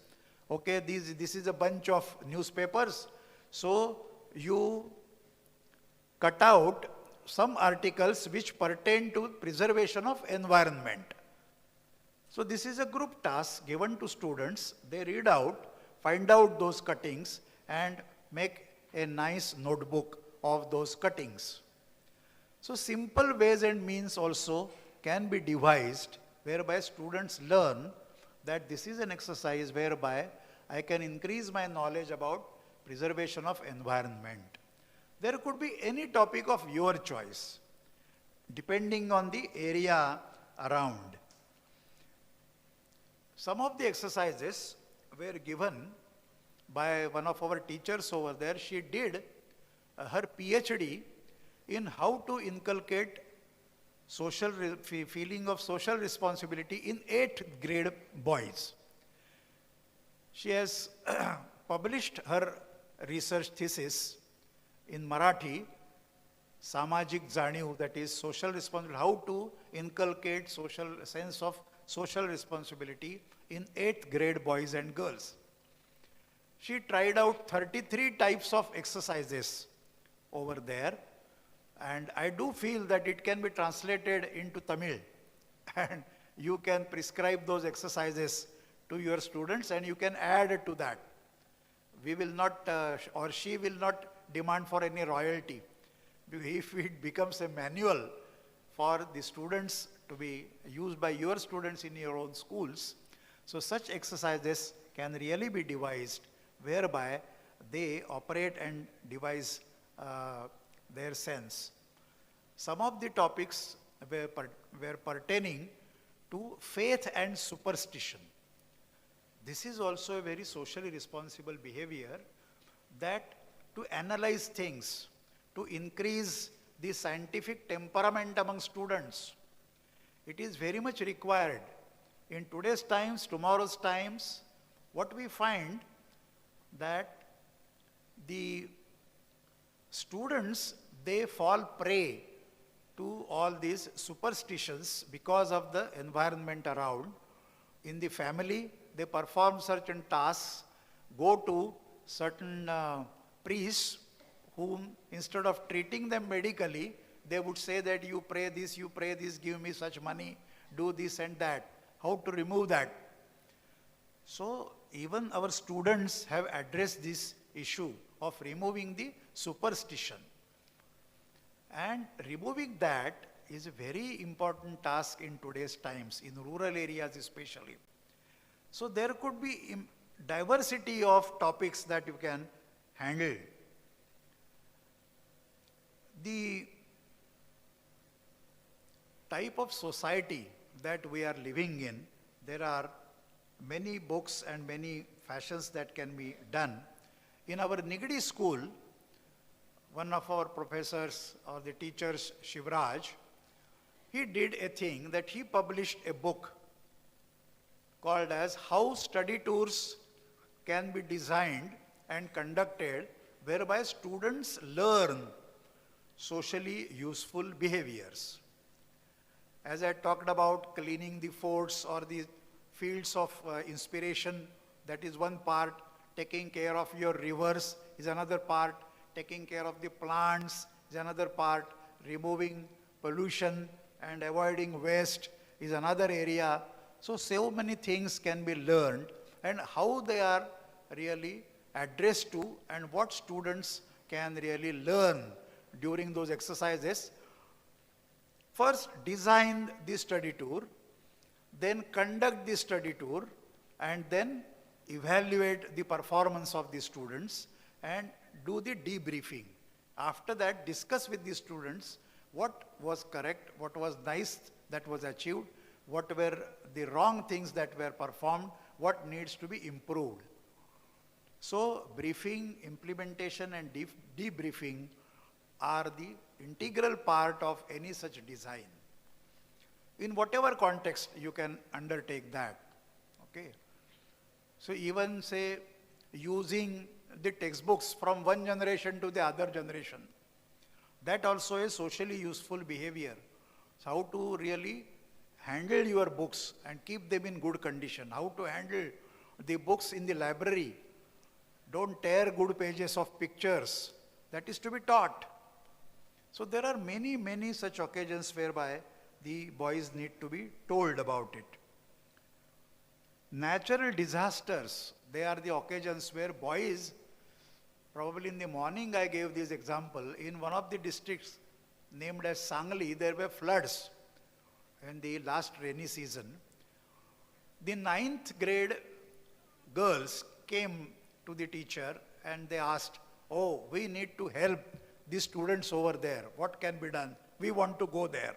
Okay, this is a bunch of newspapers. So you cut out some articles which pertain to preservation of environment. So this is a group task given to students. They read out, find out those cuttings and make a nice notebook of those cuttings. So simple ways and means also can be devised whereby students learn that this is an exercise whereby I can increase my knowledge about preservation of environment. There could be any topic of your choice, depending on the area around. Some of the exercises were given by one of our teachers over there. She did her PhD in how to inculcate feeling of social responsibility in 8th grade boys. She has published her research thesis in Marathi, Samajik Janiv, that is social responsibility, how to inculcate sense of social responsibility in 8th grade boys and girls. She tried out 33 types of exercises over there, and I do feel that it can be translated into Tamil, and you can prescribe those exercises to your students and you can add to that. We will not, or she will not demand for any royalty. If it becomes a manual for the students to be used by your students in your own schools, so such exercises can really be devised whereby they operate and devise their sense. Some of the topics were pertaining to faith and superstition. This is also a very socially responsible behavior, that to analyze things, to increase the scientific temperament among students, it is very much required. In today's times, tomorrow's times, what we find that the students, they fall prey to all these superstitions because of the environment around. In the family, they perform certain tasks, go to certain priests whom, instead of treating them medically, they would say that you pray this, give me such money, do this and that. How to remove that? So even our students have addressed this issue of removing the superstition. And removing that is a very important task in today's times, in rural areas especially. So there could be diversity of topics that you can handle. The type of society that we are living in, there are many books and many fashions that can be done. In our Nigadi school, one of our professors or the teachers, Shivraj, he did a thing that he published a book called as How Study Tours Can Be Designed and Conducted, whereby students learn socially useful behaviors. As I talked about cleaning the forts or the fields of inspiration, that is one part. Taking care of your rivers is another part. Taking care of the plants is another part. Removing pollution and avoiding waste is another area. So many things can be learned, and how they are really addressed to and what students can really learn during those exercises. First, design the study tour, then conduct the study tour, and then evaluate the performance of the students and do the debriefing. After that, discuss with the students what was correct, what was nice that was achieved, what were the wrong things that were performed, what needs to be improved. So briefing, implementation and debriefing are the integral part of any such design. In whatever context you can undertake that. Okay. So even say using the textbooks from one generation to the other generation, that also is socially useful behavior. So how to really handle your books and keep them in good condition, how to handle the books in the library. Don't tear good pages of pictures. That is to be taught. So there are many, many such occasions whereby the boys need to be told about it. Natural disasters, they are the occasions where boys, probably in the morning I gave this example, in one of the districts named as Sangli, there were floods in the last rainy season. The 9th grade girls came to the teacher and they asked, oh, we need to help the students over there. What can be done? We want to go there.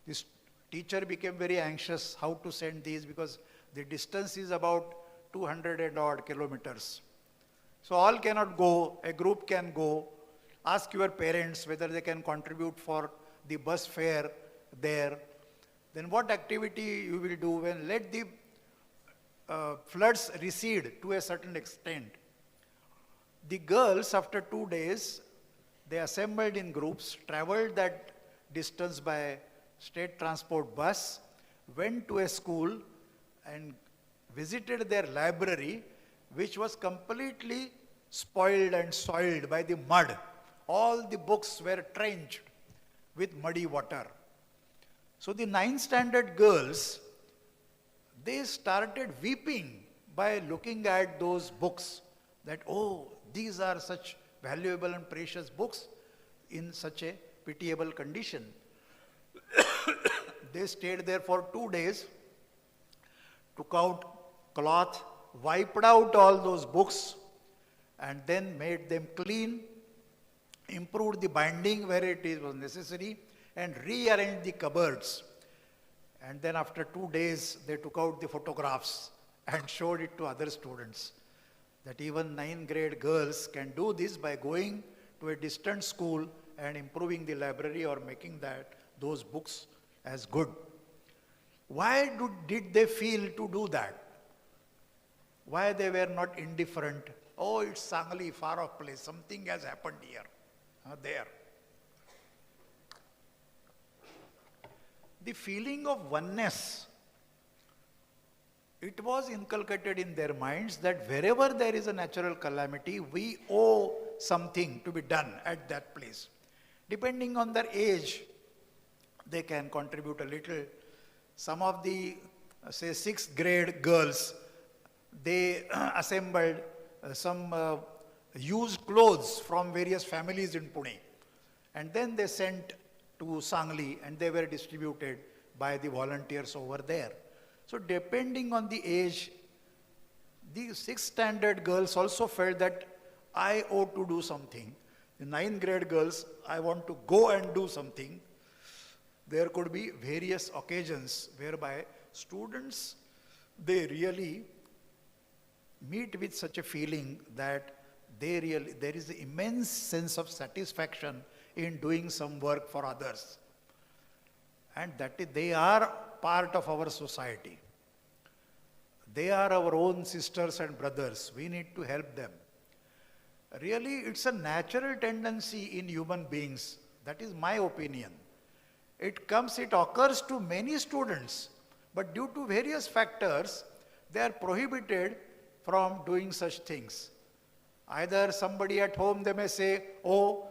This teacher became very anxious how to send these because the distance is about 200 and odd kilometers. So all cannot go, a group can go. Ask your parents whether they can contribute for the bus fare there. Then what activity you will do when let the floods recede to a certain extent. The girls, after 2 days, they assembled in groups, traveled that distance by state transport bus, went to a school and visited their library, which was completely spoiled and soiled by the mud. All the books were drenched with muddy water. So the 9th standard girls, they started weeping by looking at those books that, oh, these are such valuable and precious books in such a pitiable condition. They stayed there for 2 days, took out cloth, wiped out all those books, and then made them clean, improved the binding where it was necessary, and rearranged the cupboards. And then after 2 days, they took out the photographs and showed it to other students. That even 9th grade girls can do this by going to a distant school and improving the library or making those books as good. Why did they feel to do that? Why they were not indifferent? Oh, it's Sangli, far off place. Something has happened here, there. The feeling of oneness, it was inculcated in their minds that wherever there is a natural calamity, we owe something to be done at that place. Depending on their age, they can contribute a little. Some of the, say, 6th grade girls, they assembled some used clothes from various families in Pune. And then they sent to Sangli and they were distributed by the volunteers over there. So depending on the age, the 6th standard girls also felt that I owe to do something. The 9th grade girls, I want to go and do something. There could be various occasions whereby students, they really meet with such a feeling that there is an immense sense of satisfaction in doing some work for others. And they are part of our society. They are our own sisters and brothers. We need to help them. Really, it's a natural tendency in human beings. That is my opinion. It occurs to many students, but due to various factors, they are prohibited from doing such things. Either somebody at home, they may say, oh,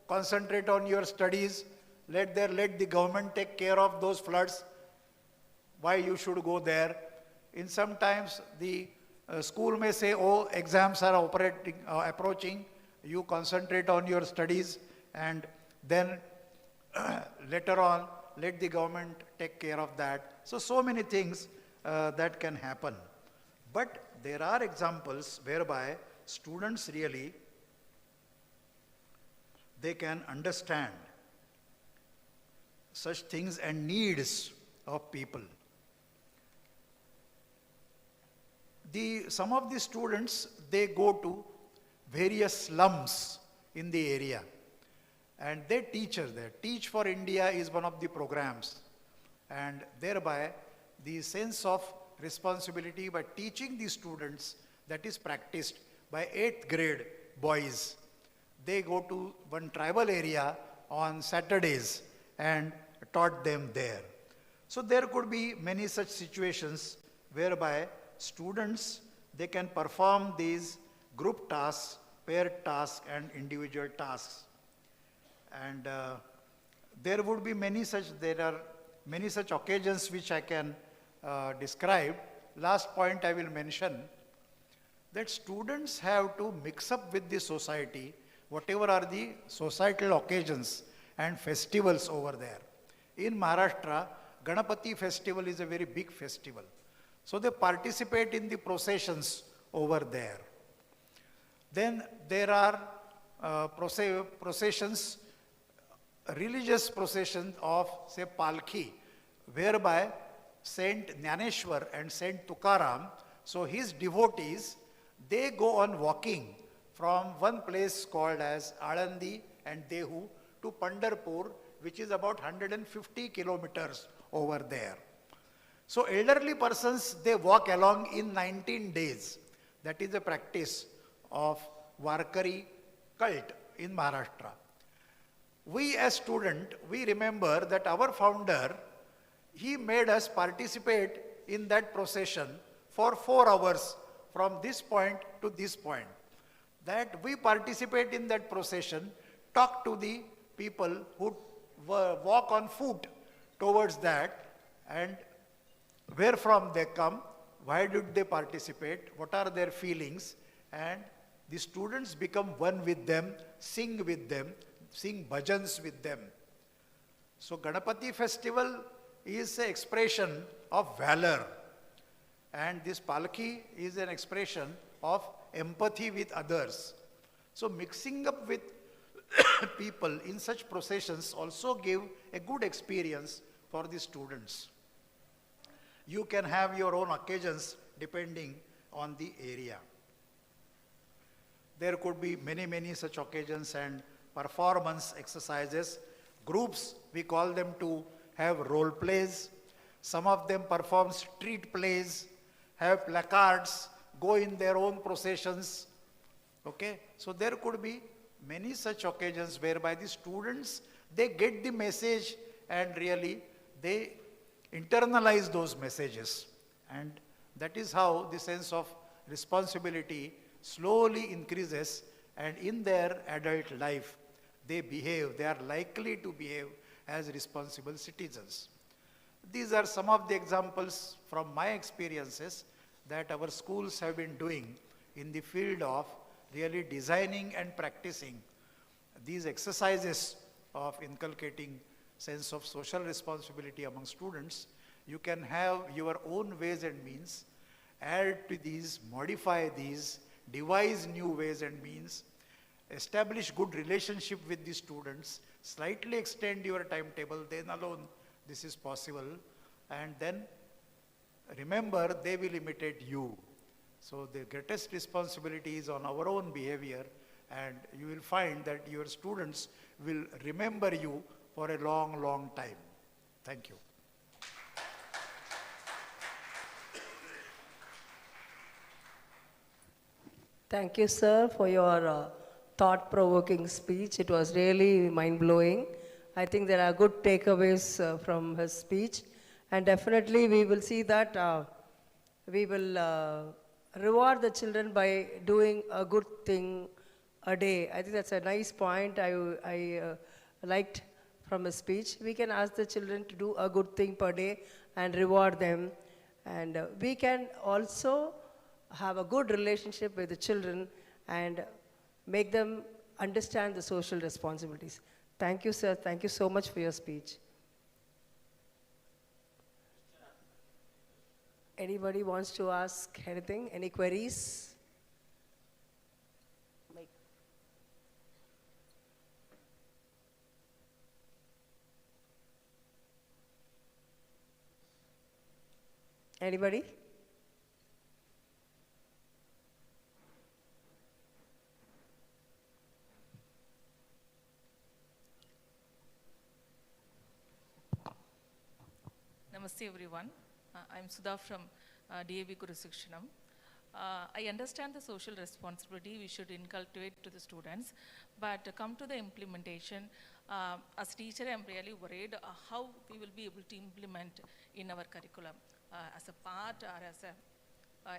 concentrate on your studies, let the government take care of those floods, why you should go there. In sometimes the school may say, oh, exams are approaching, you concentrate on your studies, and then later on, let the government take care of that. So many things that can happen. But there are examples whereby students really, they can understand such things and needs of people. Some of the students, they go to various slums in the area and they teach us there. Teach for India is one of the programs, and thereby the sense of responsibility by teaching the students, that is practiced by 8th grade boys. They go to one tribal area on Saturdays and taught them there. So there could be many such situations whereby students, they can perform these group tasks, paired tasks and individual tasks. And there are many such occasions which I can describe. Last point I will mention, that students have to mix up with the society, whatever are the societal occasions and festivals over there. In Maharashtra, Ganapati festival is a very big festival. So they participate in the processions over there. Then there are processions, religious procession of, say, Palki, whereby Saint Jnaneshwar and Saint Tukaram, so his devotees, they go on walking from one place called as Alandi and Dehu to Pandharpur, which is about 150 kilometers over there. So elderly persons, they walk along in 19 days. That is the practice of Warkari cult in Maharashtra. We as students, we remember that our founder, he made us participate in that procession for 4 hours from this point to this point. That we participate in that procession, talk to the people who walk on foot towards that, and where from they come, why did they participate, what are their feelings, and the students become one with them, sing bhajans with them. So Ganapati festival is an expression of valor, and this Palki is an expression of empathy with others. So mixing up with people in such processions also give a good experience for the students. You can have your own occasions depending on the area. There could be many such occasions and performance exercises. Groups, we call them to have role plays. Some of them perform street plays, have placards, go in their own processions. Okay, so there could be many such occasions whereby the students, they get the message and really they internalize those messages. And that is how the sense of responsibility slowly increases, and in their adult life, they are likely to behave as responsible citizens. These are some of the examples from my experiences that our schools have been doing in the field of really designing and practicing these exercises of inculcating sense of social responsibility among students. You can have your own ways and means, add to these, modify these, devise new ways and means, establish good relationship with the students, slightly extend your timetable, then alone this is possible, and then remember they will imitate you. So the greatest responsibility is on our own behavior, and you will find that your students will remember you for a long time. Thank you. Thank you, sir, for your thought-provoking speech. It was really mind-blowing. I think there are good takeaways from his speech. And definitely we will see that we will reward the children by doing a good thing a day. I think that's a nice point I liked from his speech. We can ask the children to do a good thing per day and reward them. And we can also have a good relationship with the children and make them understand the social responsibilities. Thank you, sir. Thank you so much for your speech. Anybody wants to ask anything? Any queries? Anybody? Namaste everyone. I'm Sudha from DAV Kurusikshanam. I understand the social responsibility we should inculcate to the students, but come to the implementation, as teacher I'm really worried how we will be able to implement in our curriculum. As a part or as a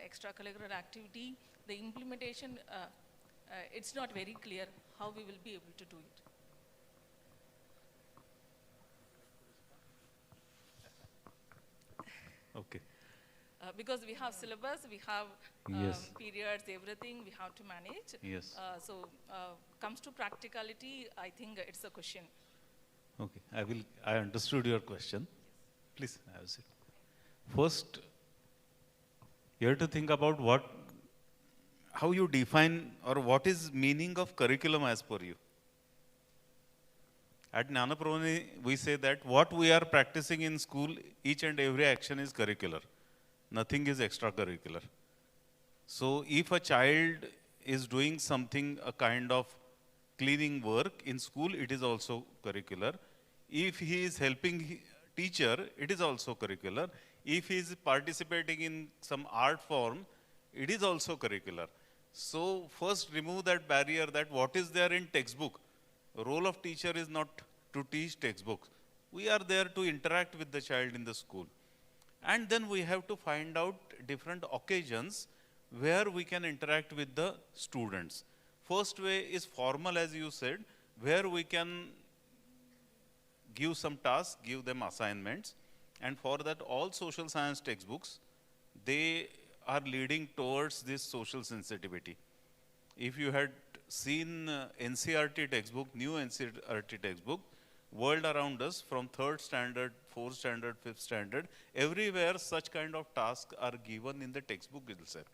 extracurricular activity, the implementation, it's not very clear how we will be able to do it. Okay. Because we have syllabus, we have Yes. periods, everything we have to manage. Yes. So comes to practicality, I think it's a question. Okay. I understood your question. Please have a seat. First, you have to think about how you define or what is meaning of curriculum as per you. At Jnanaprabodhini, we say that what we are practicing in school, each and every action is curricular. Nothing is extracurricular. So if a child is doing something, a kind of cleaning work in school, it is also curricular. If he is helping teacher, it is also curricular. If he is participating in some art form, it is also curricular. So first remove that barrier that what is there in textbook. The role of teacher is not to teach textbooks. We are there to interact with the child in the school. And then we have to find out different occasions where we can interact with the students. First way is formal, as you said, where we can give some tasks, give them assignments. And for that, all social science textbooks, they are leading towards this social sensitivity. If you had seen NCRT textbook, new NCRT textbook, world around us from 3rd standard, 4th standard, 5th standard, everywhere such kind of tasks are given in the textbook itself.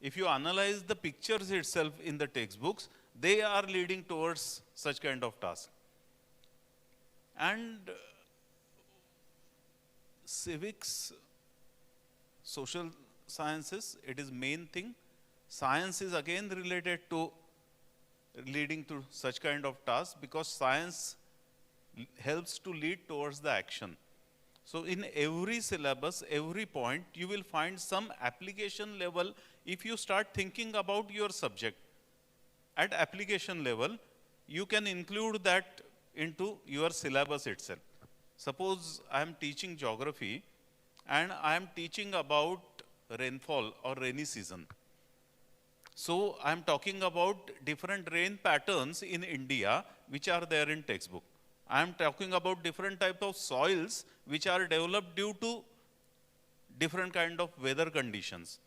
If you analyze the pictures itself in the textbooks, they are leading towards such kind of tasks. And civics, social sciences, it is main thing. Science is again related to leading to such kind of tasks because science helps to lead towards the action. So in every syllabus, every point, you will find some application level. If you start thinking about your subject at application level, you can include that into your syllabus itself. Suppose I am teaching geography and I am teaching about rainfall or rainy season. So I am talking about different rain patterns in India which are there in textbook. I am talking about different type of soils which are developed due to different kind of weather conditions.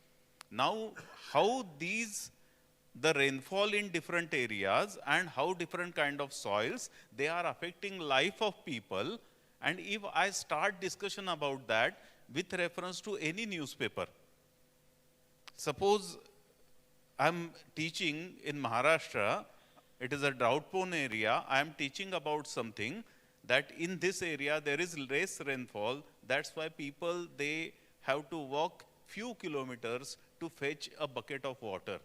Now, how the rainfall in different areas and how different kind of soils, they are affecting life of people. And if I start discussion about that with reference to any newspaper, suppose I'm teaching in Maharashtra, it is a drought-prone area, I am teaching about something that in this area there is less rainfall, that's why people, they have to walk few kilometers to fetch a bucket of water.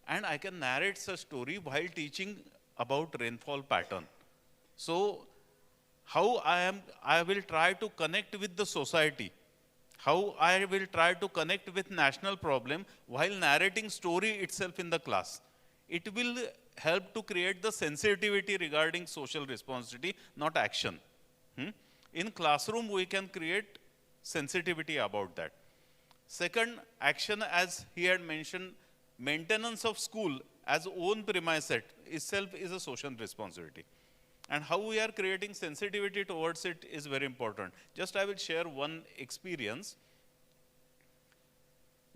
And I can narrate such story while teaching about rainfall pattern. So, how I will try to connect with the society, how I will try to connect with national problem while narrating story itself in the class. It will help to create the sensitivity regarding social responsibility, not action. In classroom, we can create sensitivity about that. Second, action, as he had mentioned, maintenance of school as own premise itself is a social responsibility. And how we are creating sensitivity towards it is very important. Just I will share one experience.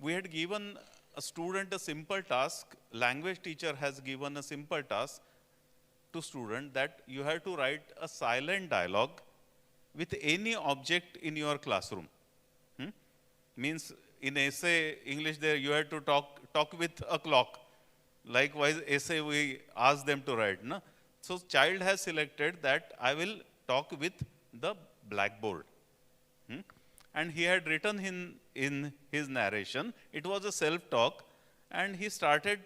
We had given a student a simple task, language teacher has given a simple task to student that you have to write a silent dialogue with any object in your classroom. Means in essay, English there, you have to talk with a clock. Likewise, essay we ask them to write. No? So child has selected that I will talk with the blackboard. and he had written in his narration, it was a self-talk, and he started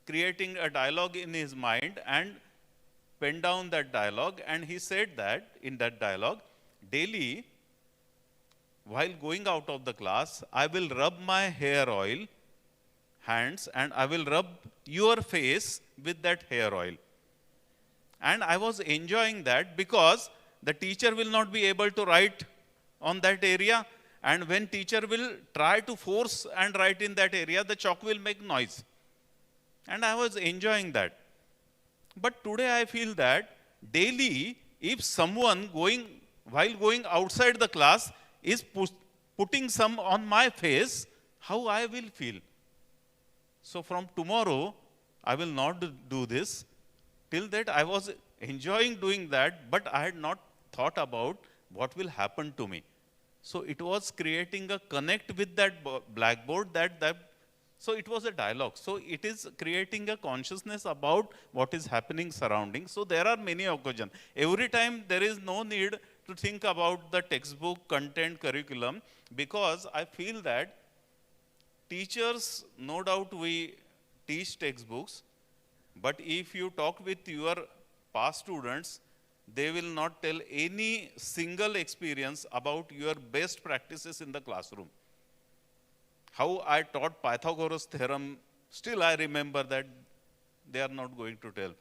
creating a dialogue in his mind and penned down that dialogue, and he said that in that dialogue, daily, while going out of the class, I will rub my hair oil, hands, and I will rub your face with that hair oil. And I was enjoying that because the teacher will not be able to write on that area, and when teacher will try to force and write in that area, the chalk will make noise. And I was enjoying that. But today I feel that daily, if someone while going outside the class is putting some on my face, how I will feel. So from tomorrow, I will not do this. Till that, I was enjoying doing that, but I had not thought about what will happen to me. So it was creating a connect with that blackboard, so it was a dialogue. So it is creating a consciousness about what is happening surrounding. So there are many occasions. Every time there is no need to think about the textbook, content, curriculum, because I feel that teachers, no doubt we teach textbooks, but if you talk with your past students, they will not tell any single experience about your best practices in the classroom. How I taught Pythagoras' theorem, still I remember that they are not going to tell.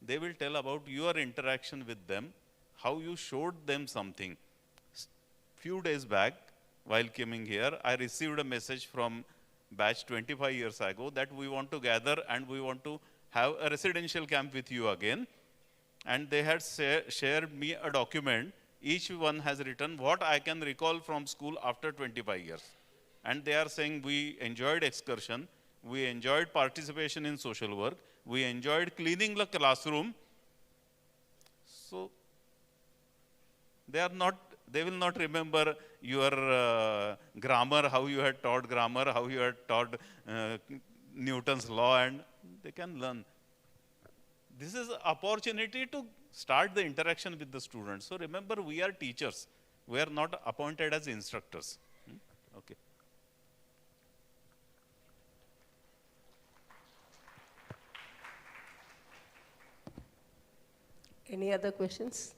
They will tell about your interaction with them, how you showed them something. Few days back, while coming here, I received a message from batch 25 years ago that we want to gather and we want to have a residential camp with you again. And they had shared me a document. Each one has written what I can recall from school after 25 years. And they are saying we enjoyed excursion, we enjoyed participation in social work, we enjoyed cleaning the classroom. So they will not remember your grammar, how you had taught grammar, how you had taught Newton's law, and they can learn. This is an opportunity to start the interaction with the students. So remember, we are teachers. We are not appointed as instructors. Okay. Any other questions?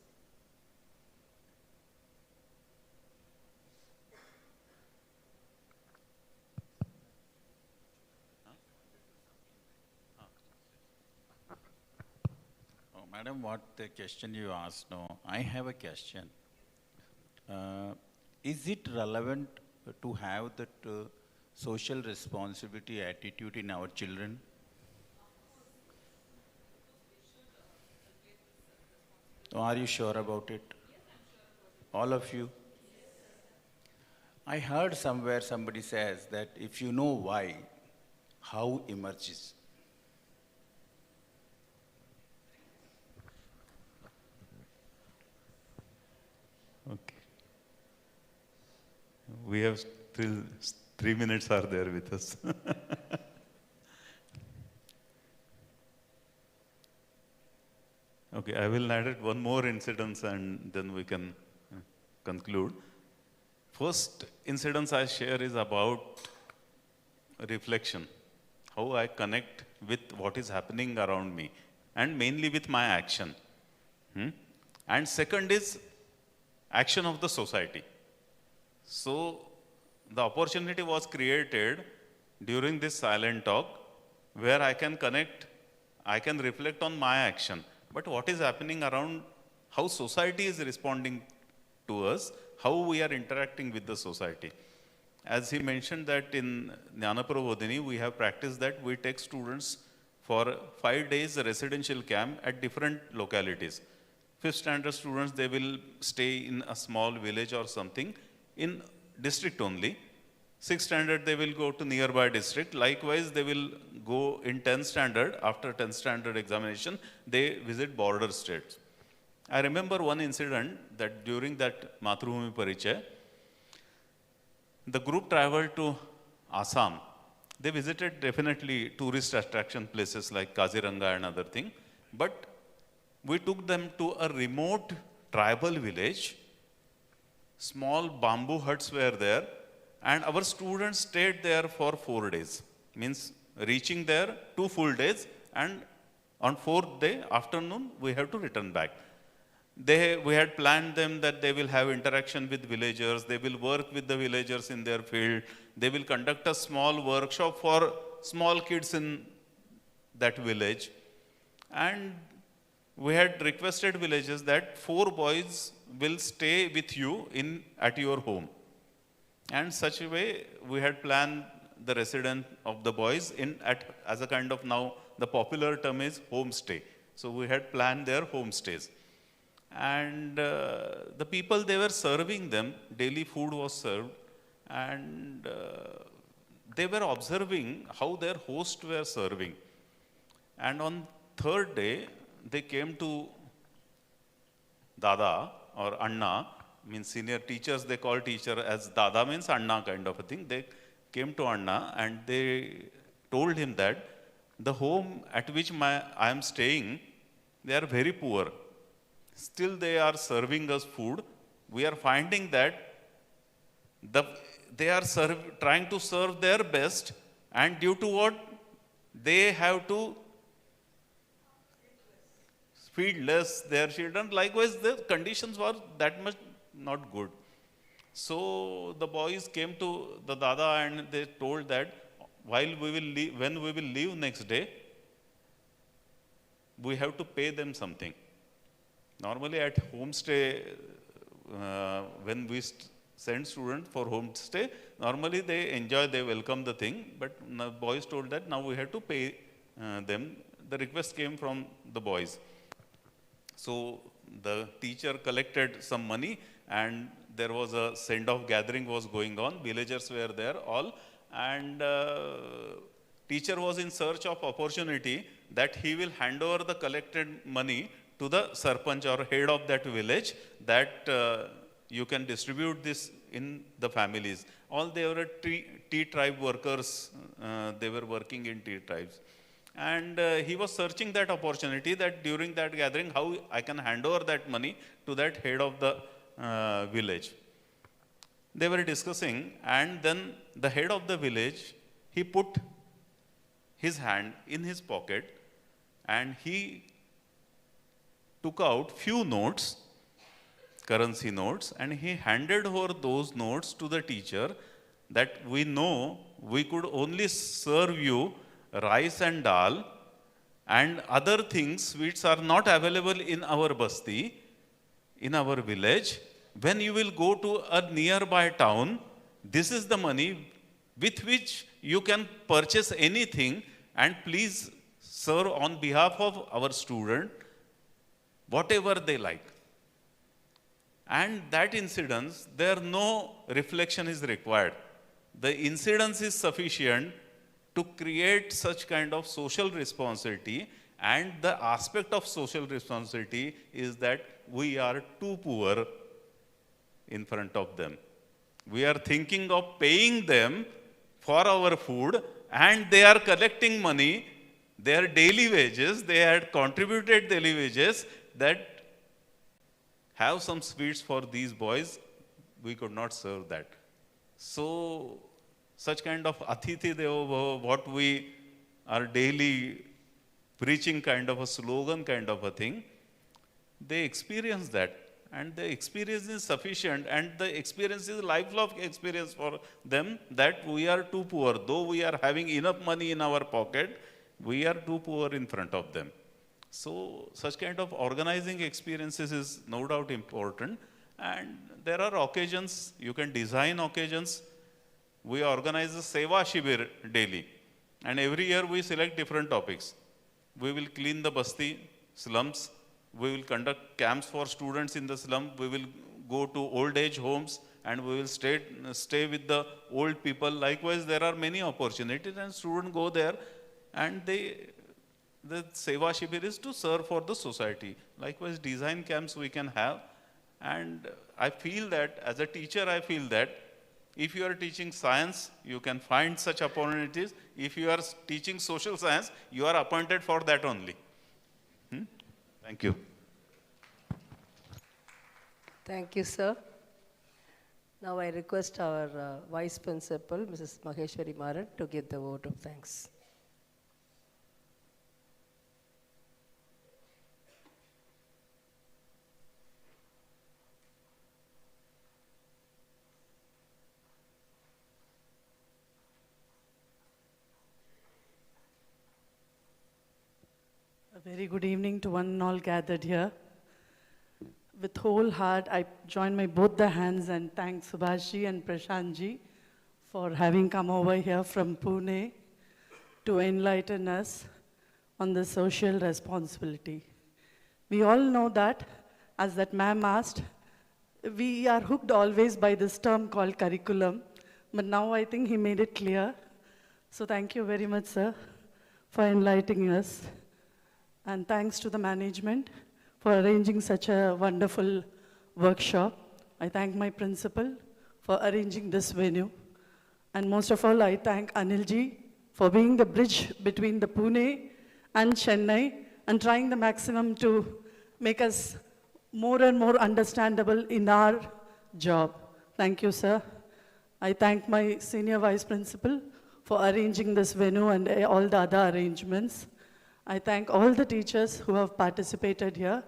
Madam, what the question you asked now, I have a question. Is it relevant to have that social responsibility attitude in our children? Are you sure about it? All of you? I heard somewhere somebody says that if you know why, how emerges. Okay. We have still 3 minutes are there with us. Okay, I will narrate one more incident and then we can conclude. First incident I share is about reflection, how I connect with what is happening around me and mainly with my action. And second is action of the society. So the opportunity was created during this silent talk where I can connect, I can reflect on my action. But what is happening around, how society is responding to us, how we are interacting with the society. As he mentioned that in Jnanaprabodhini, we have practiced that we take students for 5 days residential camp at different localities. 5th standard students, they will stay in a small village or something in district only. 6th standard, they will go to nearby district. Likewise, they will go in 10th standard. After 10th standard examination, they visit border states. I remember one incident that during that Matrubhumi Parichaya, the group traveled to Assam. They visited definitely tourist attraction places like Kaziranga and other thing. But we took them to a remote tribal village small bamboo huts were there, and our students stayed there for 4 days. Means reaching there 2 full days, and on 4th day afternoon we have to return back. We had planned them that they will have interaction with villagers, they will work with the villagers in their field, they will conduct a small workshop for small kids in that village. And we had requested villagers that 4 boys will stay with you at your home. And such a way we had planned the residence of the boys as a kind of, now the popular term is homestay. So we had planned their homestays. And the people, they were serving them, daily food was served, and they were observing how their hosts were serving. And on 3rd day, they came to Dada or Anna, means senior teachers, they call teacher as Dada, means Anna kind of a thing. They came to Anna and they told him that the home at which I am staying, they are very poor. Still they are serving us food. We are finding that they are trying to serve their best, and due to what, they have to feed less their children. Likewise, the conditions were that much not good. So the boys came to the Dada and they told that when we will leave next day, we have to pay them something. Normally at homestay, when we send students for homestay, normally they enjoy, they welcome the thing, but the boys told that now we have to pay them. The request came from the boys. So the teacher collected some money and there was a send-off gathering was going on. Villagers were there all, and teacher was in search of opportunity that he will hand over the collected money to the sarpanch or head of that village, that you can distribute this in the families. All they were tea tribe workers, they were working in tea tribes. And he was searching that opportunity, that during that gathering, how I can hand over that money to that head of the village. They were discussing, and then the head of the village, he put his hand in his pocket and he took out few notes, currency notes, and he handed over those notes to the teacher, that we know we could only serve you rice and dal, and other things, sweets are not available in our basti, in our village. When you will go to a nearby town, this is the money with which you can purchase anything, and please serve on behalf of our student whatever they like. And that incidence, there no reflection is required. The incidence is sufficient to create such kind of social responsibility, and the aspect of social responsibility is that we are too poor in front of them. We are thinking of paying them for our food, and they are collecting money, their daily wages, they had contributed daily wages, that have some sweets for these boys, we could not serve that. So, such kind of Atithi Devo Bhava, what we are daily preaching, kind of a slogan, kind of a thing, they experience that. And the experience is sufficient, and the experience is lifelong experience for them, that we are too poor. Though we are having enough money in our pocket, we are too poor in front of them. So such kind of organizing experiences is no doubt important. And there are occasions, you can design occasions. We organize a Seva Shibir daily, and every year we select different topics. We will clean the basti, slums. We will conduct camps for students in the slum. We will go to old age homes, and we will stay with the old people. Likewise, there are many opportunities, and students go there, and the Seva Shibir is to serve for the society. Likewise, design camps we can have. And I feel that, as a teacher, I feel that if you are teaching science, you can find such opportunities. If you are teaching social science, you are appointed for that only. Thank you. Thank you, sir. Now I request our Vice Principal, Mrs. Maheshwari Maran, to give the vote of thanks. A very good evening to one and all gathered here. With whole heart, I join my both the hands and thank Subhashji and Prashantji for having come over here from Pune to enlighten us on the social responsibility. We all know that, as that ma'am asked, we are hooked always by this term called curriculum, but now I think he made it clear. So thank you very much, sir, for enlightening us. And thanks to the management for arranging such a wonderful workshop. I thank my principal for arranging this venue. And most of all, I thank Anilji for being the bridge between the Pune and Chennai and trying the maximum to make us more and more understandable in our job. Thank you, sir. I thank my senior vice principal for arranging this venue and all the other arrangements. I thank all the teachers who have participated here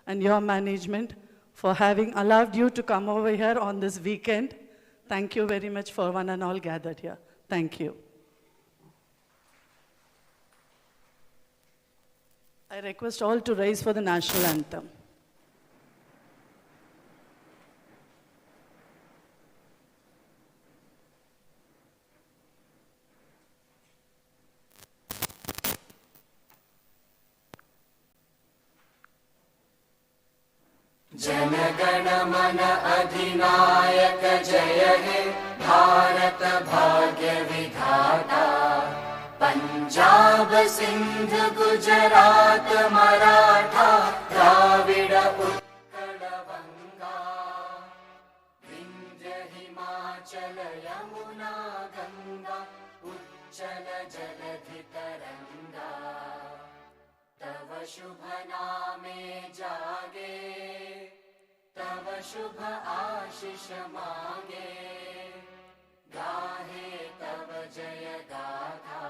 and your management for having allowed you to come over here on this weekend. Thank you very much for one and all gathered here. Thank you. I request all to rise for the national anthem. जनगण मन अधिनायक जय हे भारत भाग्य विधाता पंजाब सिंध गुजरात मराठा द्राविड़ उत्कल बंगा विंध्य हिमाचल यमुना गंगा उच्चल जलधि तरंगा तव शुभ नामे जागे तव शुभ आशीष मांगे गाहे तव जय गाथा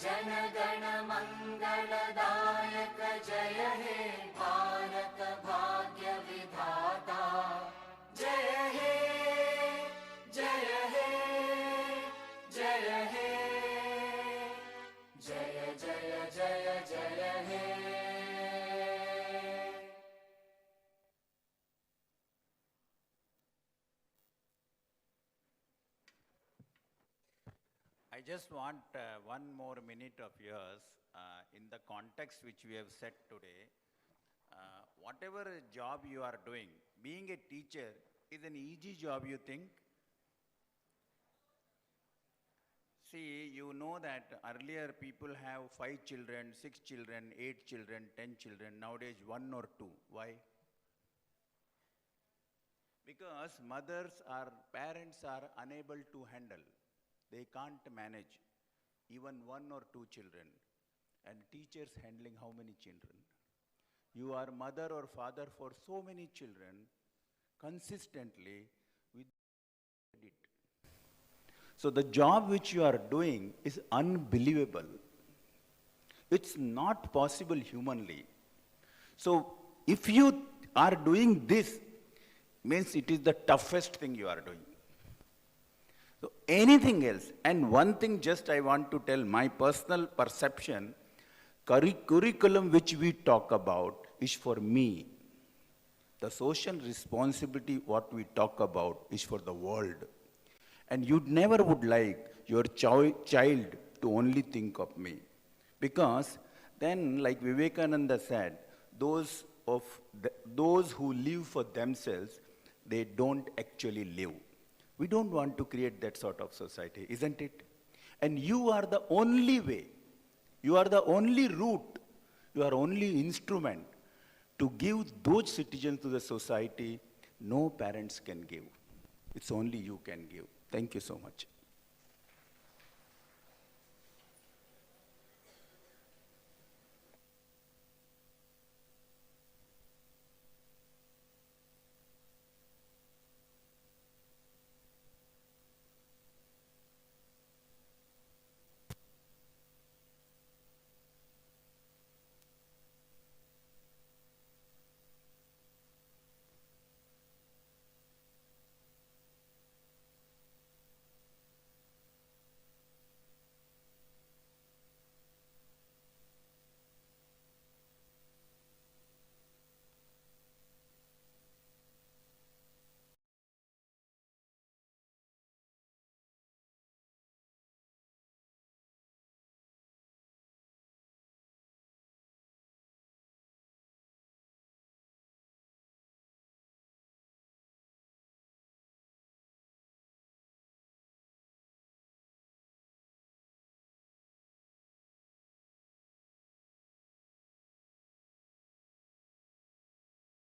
जन गण मंगलदायक जय हे भारत भाग्य विधाता जय हे जय हे जय हे जय जय जय जय हे I just want one more minute of yours in the context which we have set today. Whatever job you are doing, being a teacher is an easy job, you think? See, you know that earlier people have 5 children, 6 children, 8 children, 10 children, nowadays 1 or 2. Why? Because parents are unable to handle. They can't manage even 1 or 2 children. And teachers handling how many children? You are mother or father for so many children consistently with it. So the job which you are doing is unbelievable. It's not possible humanly. So if you are doing this, means it is the toughest thing you are doing. So anything else, and one thing just I want to tell my personal perception, curriculum which we talk about is for me. The social responsibility what we talk about is for the world. And you never would like your child to only think of me. Because then, like Vivekananda said, those who live for themselves, they don't actually live. We don't want to create that sort of society, isn't it? And you are the only way, you are the only route, you are only instrument to give those citizens to the society no parents can give. It's only you can give. Thank you so much.